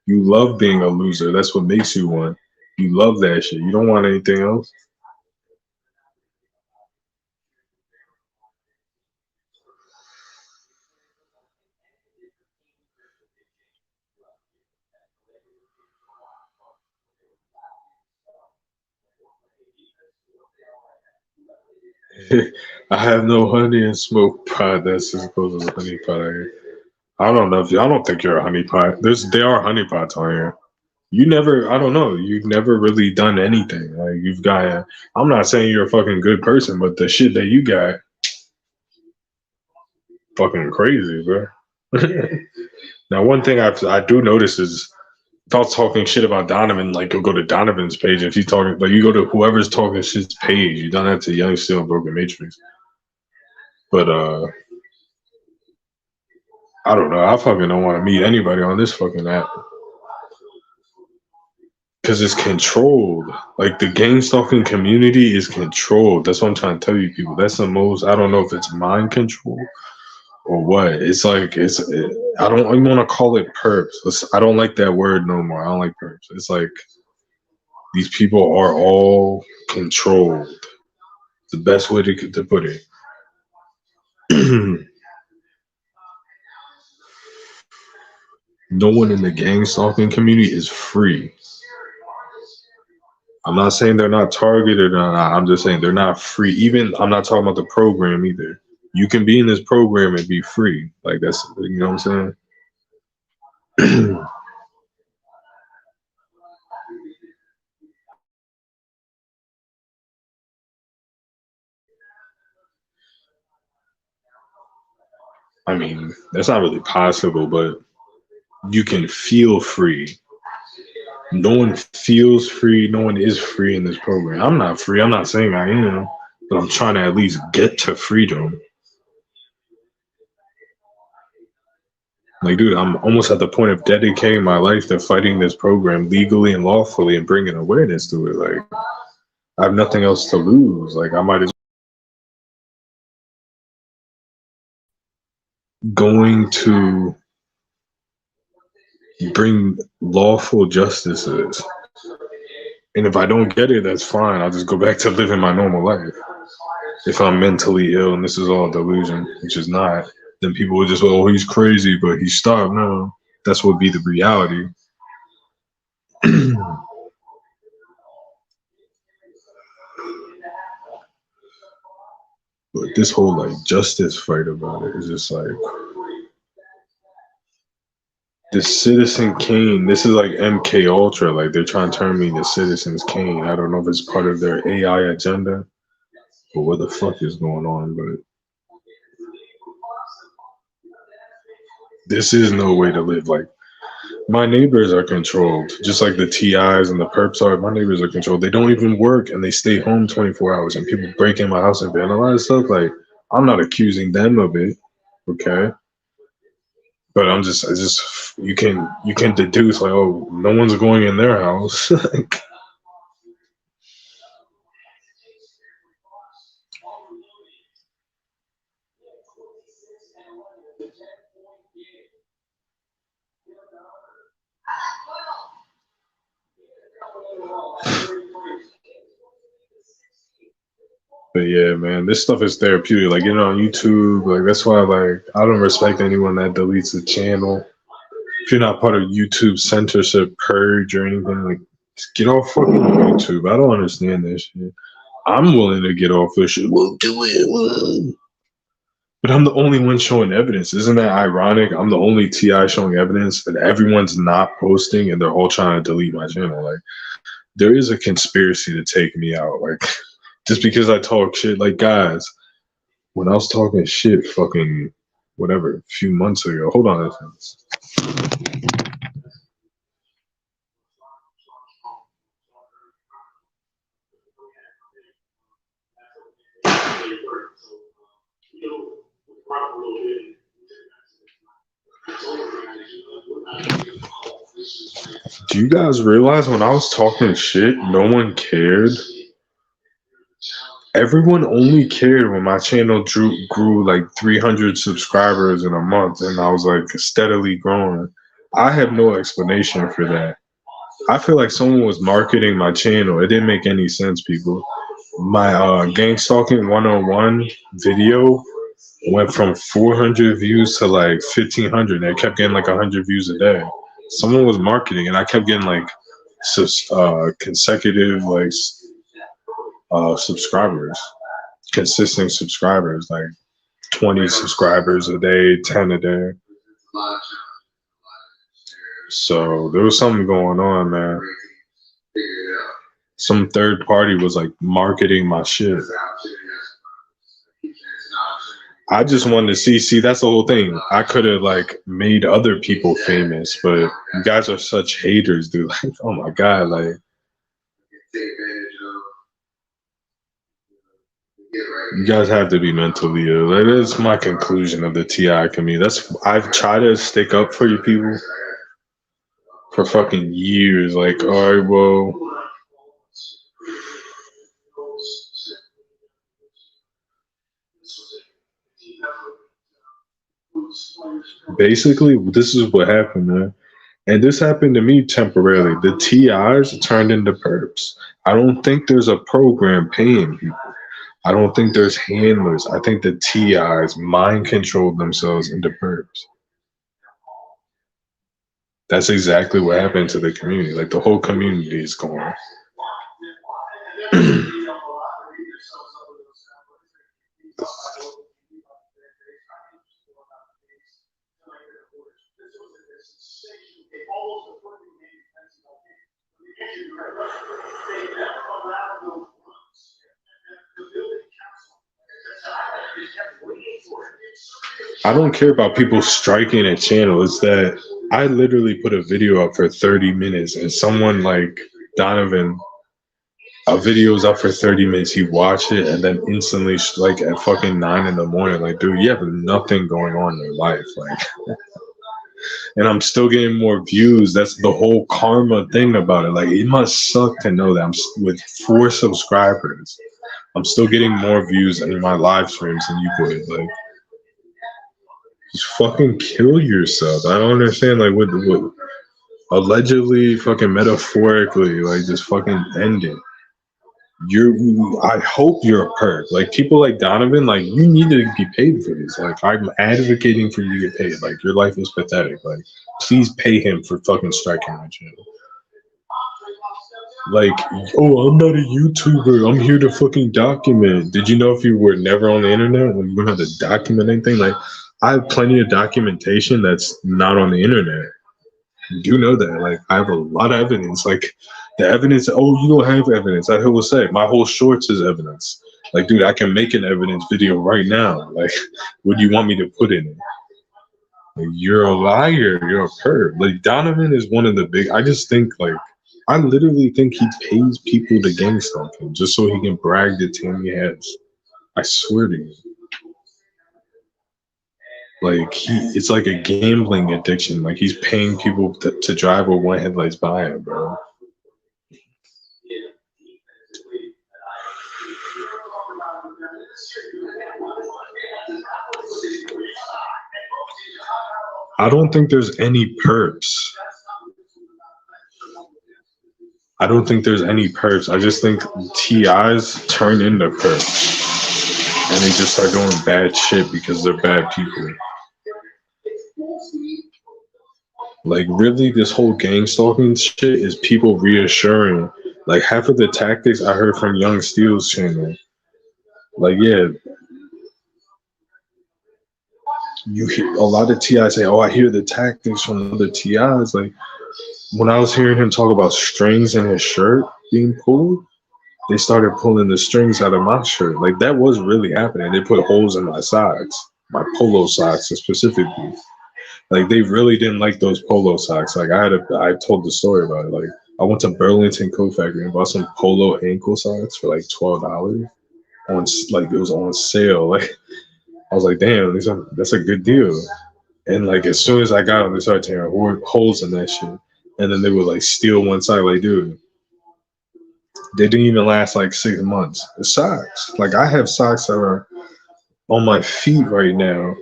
You love being a loser. That's what makes you one. You love that shit. You don't want anything else. I have no honey and smoke pot. That's as close as a honey pot. I don't know if I don't think you're a honey pot. There are honey pots on here. You never. I don't know. You've never really done anything. Like, you've got. I'm not saying you're a fucking good person, but the shit that you got, fucking crazy, bro. Now, one thing I do notice is if I was talking shit about Donovan, like you'll go to Donovan's page. If you talking, like you go to whoever's talking shit's page. You don't have to Young Steel Broken Matrix. But I don't know. I fucking don't want to meet anybody on this fucking app because it's controlled. Like the Gangstalking community is controlled. That's what I'm trying to tell you, people. That's the most. I don't know if it's mind control or what. It's like I don't even want to call it perps. I don't like that word no more. I don't like perps. It's like these people are all controlled. The best way to put it. No one in the gang stalking community is free. I'm not saying they're not targeted or not. I'm just saying they're not free. Even I'm not talking about the program either. You can be in this program and be free. Like that's, you know what I'm saying? I mean, that's not really possible, but you can feel free. No one feels free. No one is free in this program. I'm not free. I'm not saying I am, but I'm trying to at least get to freedom. Like, dude, I'm almost at the point of dedicating my life to fighting this program legally and lawfully and bringing awareness to it. Like, I have nothing else to lose. Like, I might as going to bring lawful justices. And if I don't get it, that's fine. I'll just go back to living my normal life. If I'm mentally ill and this is all delusion, which is not, then people would just, oh, he's crazy, but he stopped. No, that's what would be the reality. But this whole like justice fight about it is just like the Citizen Kane. This is like MK Ultra. Like they're trying to turn me into Citizens Kane. I don't know if it's part of their AI agenda, but what the fuck is going on? But this is no way to live. Like my neighbors are controlled, just like the TIs and the perps are. My neighbors are controlled. They don't even work and they stay home 24 hours. And people break in my house and vandalize stuff. Like I'm not accusing them of it, okay? But I just you can deduce like, oh, no one's going in their house. But yeah, man, this stuff is therapeutic. Like, on YouTube, like that's why like I don't respect anyone that deletes the channel. If you're not part of YouTube censorship purge or anything, like just get off fucking YouTube. I don't understand this shit. I'm willing to get off this shit. We'll do it. But I'm the only one showing evidence. Isn't that ironic? I'm the only TI showing evidence and everyone's not posting and they're all trying to delete my channel. Like there is a conspiracy to take me out. Like just because I talk shit, like guys, when I was talking shit fucking whatever, a few months ago. Hold on a second. Do you guys realize when I was talking shit, no one cared? Everyone only cared when my channel grew like 300 subscribers in a month and I was like steadily growing. I have no explanation for that. I feel like someone was marketing my channel. It didn't make any sense, people. My Gangstalking 101 video went from 400 views to like 1,500. And I kept getting like 100 views a day. Someone was marketing, and I kept getting like consecutive like subscribers, consistent subscribers, like 20 subscribers a day, 10 a day. So there was something going on, man. Some third party was like marketing my shit. I just wanted to see, that's the whole thing. I could have like made other people famous, but you guys are such haters, dude. Like, oh my God, like you guys have to be mentally ill. That is my conclusion of the TI community. I've tried to stick up for you people for fucking years. Like, all right, well, basically, this is what happened, man. And this happened to me temporarily. The TIs turned into perps. I don't think there's a program paying people. I don't think there's handlers. I think the TIs mind controlled themselves into perps. That's exactly what happened to the community. Like the whole community is gone. I don't care about people striking a channel. It's that I literally put a video up for 30 minutes and someone like Donovan, a video's up for 30 minutes, he watched it and then instantly like at fucking 9 in the morning, like, dude, you have nothing going on in your life. Like, and I'm still getting more views. That's the whole karma thing about it. Like, it must suck to know that I'm with 4 subscribers. I'm still getting more views in my live streams than you would. Like, just fucking kill yourself. I don't understand. Like, what allegedly, fucking metaphorically, like, just fucking end it. I hope you're a perp. Like, people like Donovan, like, you need to be paid for this. Like, I'm advocating for you to get paid. Like, your life is pathetic. Like, please pay him for fucking striking my channel. Like, oh, I'm not a YouTuber. I'm here to fucking document. Did you know if you were never on the internet, you wouldn't have to document anything? Like, I have plenty of documentation that's not on the internet. You do know that. Like, I have a lot of evidence. Like, the evidence, oh, you don't have evidence. I will say, my whole shorts is evidence. Like, dude, I can make an evidence video right now. Like, what do you want me to put in it? Like, you're a liar. You're a perv. Like, Donovan is one of the big, I just think, like, I literally think he pays people to gangstalk him just so he can brag that Tammy has. I swear to you. Like, it's like a gambling addiction. Like, he's paying people to drive with one headlights by him, bro. I don't think there's any perps. I don't think there's any perps. I just think TIs turn into perps. And they just start doing bad shit because they're bad people. Like, really, this whole gang stalking shit is people reassuring. Like, half of the tactics I heard from Young Steel's channel. Like, yeah, you hear a lot of TIs say, oh, I hear the tactics from other TIs. Like, when I was hearing him talk about strings in his shirt being pulled, they started pulling the strings out of my shirt. Like, that was really happening. They put holes in my socks, my polo socks specifically. Like, they really didn't like those polo socks. Like, I told the story about it. Like, I went to Burlington Coat Factory and bought some polo ankle socks for like $12. Like, it was on sale. Like, I was like, damn, that's a good deal. And like, as soon as I got them, they started tearing holes in that shit. And then they would like steal one side. Like, dude, they didn't even last like 6 months. The socks. Like, I have socks that are on my feet right now,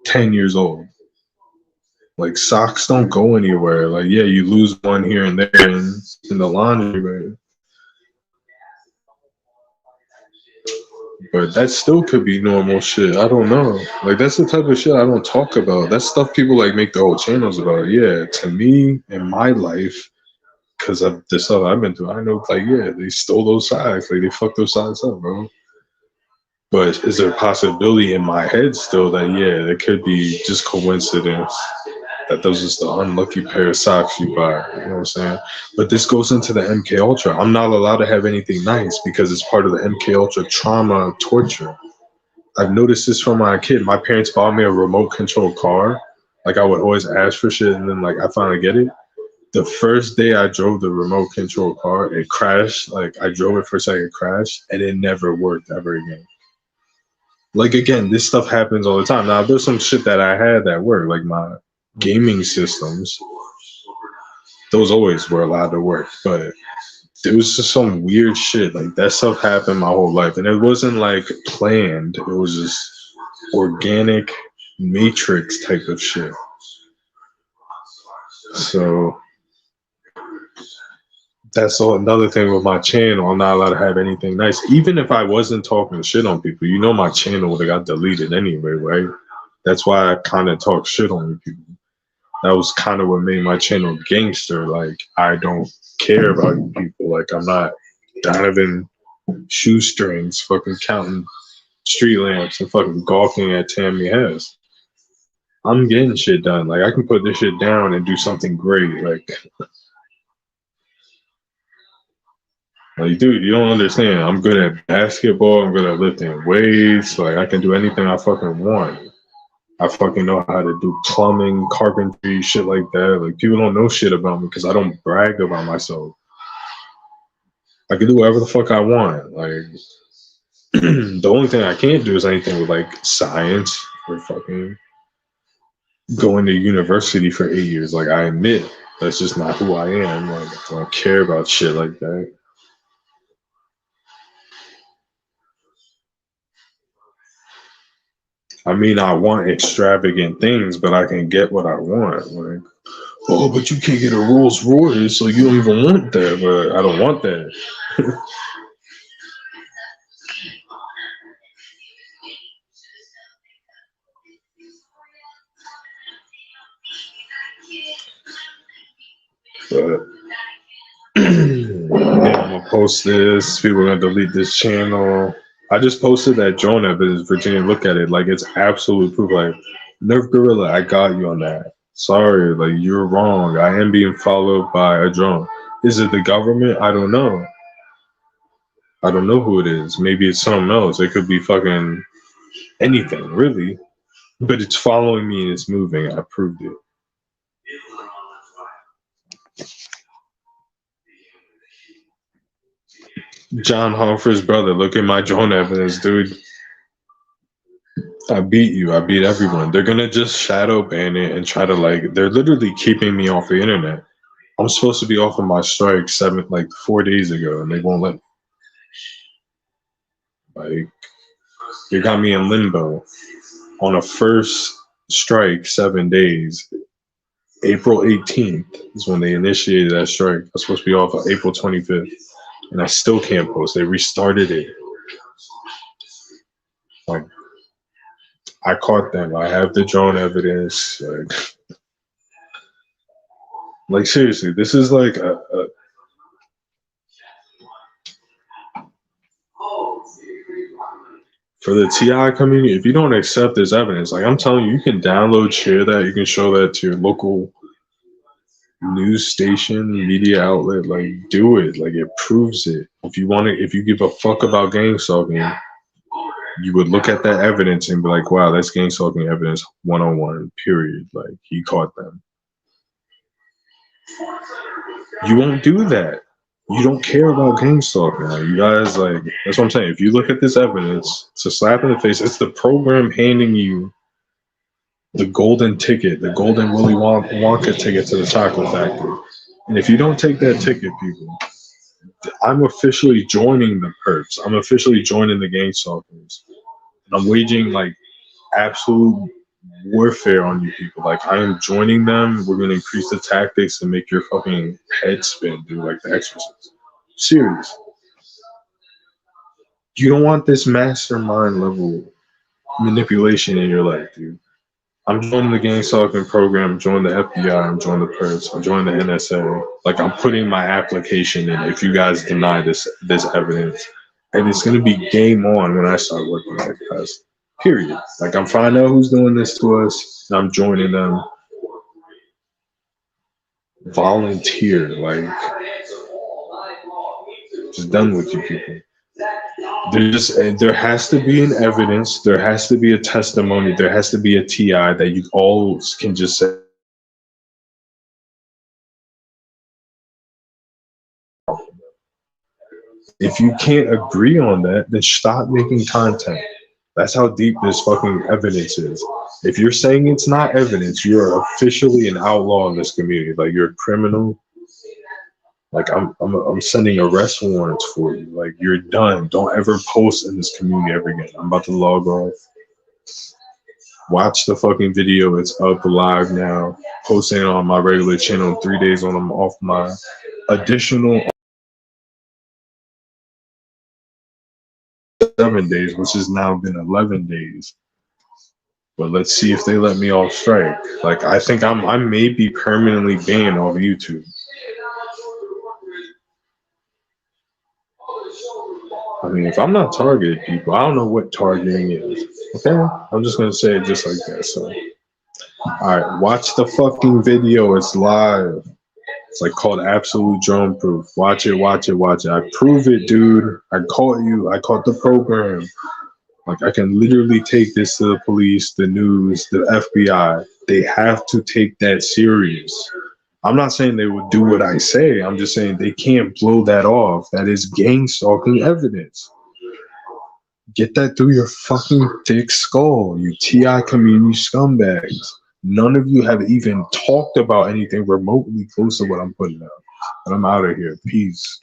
10 years old. Like, socks don't go anywhere. Like, yeah, you lose one here and there in the laundry, but that still could be normal shit. I don't know. Like, that's the type of shit I don't talk about. That's stuff people like make the whole channels about. Yeah, to me, in my life, because of the stuff I've been through, I know, like, yeah, they stole those socks. Like, they fucked those socks up, bro. But is there a possibility in my head still that, yeah, there could be just coincidence that those is the unlucky pair of socks you buy, you know what I'm saying? But this goes into the MK Ultra. I'm not allowed to have anything nice because it's part of the MK Ultra trauma torture. I've noticed this from my kid. My parents bought me a remote control car. Like I would always ask for shit, and then like I finally get it. The first day I drove the remote control car, it crashed. Like I drove it for a second, it crashed, and it never worked ever again. Like again, this stuff happens all the time. Now there's some shit that I had that worked, like my gaming systems. Those always were allowed to work, but there was just some weird shit. Like that stuff happened my whole life, and it wasn't like planned. It was just organic matrix type of shit. So that's all, another thing with my channel. I'm not allowed to have anything nice. Even if I wasn't talking shit on people, you know my channel would have got deleted anyway, right? That's why I kind of talk shit on people. That was kind of what made my channel gangster. Like, I don't care about you people. Like, I'm not Donovan shoestrings fucking counting street lamps and fucking gawking at Tammy Hess. I'm getting shit done. Like, I can put this shit down and do something great. Like, dude, you don't understand. I'm good at basketball. I'm good at lifting weights. Like, I can do anything I fucking want. I fucking know how to do plumbing, carpentry, shit like that. Like, people don't know shit about me because I don't brag about myself. I can do whatever the fuck I want. Like, the only thing I can't do is anything with, like, science or fucking going to university for 8 years. Like, I admit that's just not who I am. Like, I don't care about shit like that. I mean, I want extravagant things, but I can get what I want. Like, oh, but you can't get a Rolls Royce, so you don't even want that. But I don't want that. But yeah, I'm gonna post this. People are gonna delete this channel. I just posted that drone evidence. Virginia, look at it. Like, it's absolute proof. Like, Nerf Gorilla, I got you on that. Sorry, like, you're wrong. I am being followed by a drone. Is it the government? I don't know. I don't know who it is. Maybe it's something else. It could be fucking anything, really. But it's following me and it's moving. I proved it. John Hoffer's brother, look at my drone evidence, dude. I beat you. I beat everyone. They're gonna just shadow ban it and try to, like, they're literally keeping me off the internet. I'm supposed to be off of my strike 4 days ago, and they won't let me. Like, they got me in limbo on a first strike 7 days. April 18th is when they initiated that strike. I was supposed to be off on April 25th, and I still can't post. They restarted it. Like, I caught them. I have the drone evidence. Like seriously, this is like a for the TI community. If you don't accept this evidence, like I'm telling you, you can download, share that. You can show that to your local news station, media outlet. Like, do it. Like, it proves it. If you want to, if you give a fuck about gangstalking, you would look at that evidence and be like, wow, that's gangstalking evidence 101, period. Like, he caught them. You won't do that. You don't care about gangstalking. Like, you guys, like, that's what I'm saying. If you look at this evidence, it's a slap in the face. It's the program handing you the golden ticket, the golden Willy Wonka ticket to the chocolate factory. And if you don't take that ticket, people, I'm officially joining the perps. I'm officially joining the gangstalkers. And I'm waging, like, absolute warfare on you people. Like, I am joining them. We're going to increase the tactics and make your fucking head spin, dude, like The Exorcist. Serious. You don't want this mastermind level manipulation in your life, dude. I'm joining the gangstalking program. I'm joining the FBI. I'm joining the perps. I'm joining the NSA. Like, I'm putting my application in if you guys deny this evidence. And it's going to be game on when I start working with you guys. Period. Like, I'm finding out who's doing this to us, and I'm joining them. Volunteer. Like, just done with you people. There has to be an evidence, there has to be a testimony, there has to be a TI that you all can just say. If you can't agree on that, then stop making content. That's how deep this fucking evidence is. If you're saying it's not evidence, you're officially an outlaw in this community. Like, you're a criminal. Like, I'm sending arrest warrants for you. Like, you're done. Don't ever post in this community ever again. I'm about to log off. Watch the fucking video. It's up live now. Posting it on my regular channel 3 days on them off my additional 7 days, which has now been 11 days. But let's see if they let me off strike. Like, I think I may be permanently banned off YouTube. I mean, if I'm not targeted people, I don't know what targeting is. Okay? I'm just gonna say it just like that. So, alright, watch the fucking video. It's live. It's like called Absolute Drone Proof. Watch it, watch it, watch it. I prove it, dude. I caught you. I caught the program. Like, I can literally take this to the police, the news, the FBI. They have to take that serious. I'm not saying they would do what I say. I'm just saying they can't blow that off. That is gang stalking evidence. Get that through your fucking thick skull, you TI community scumbags. None of you have even talked about anything remotely close to what I'm putting out. And I'm out of here. Peace.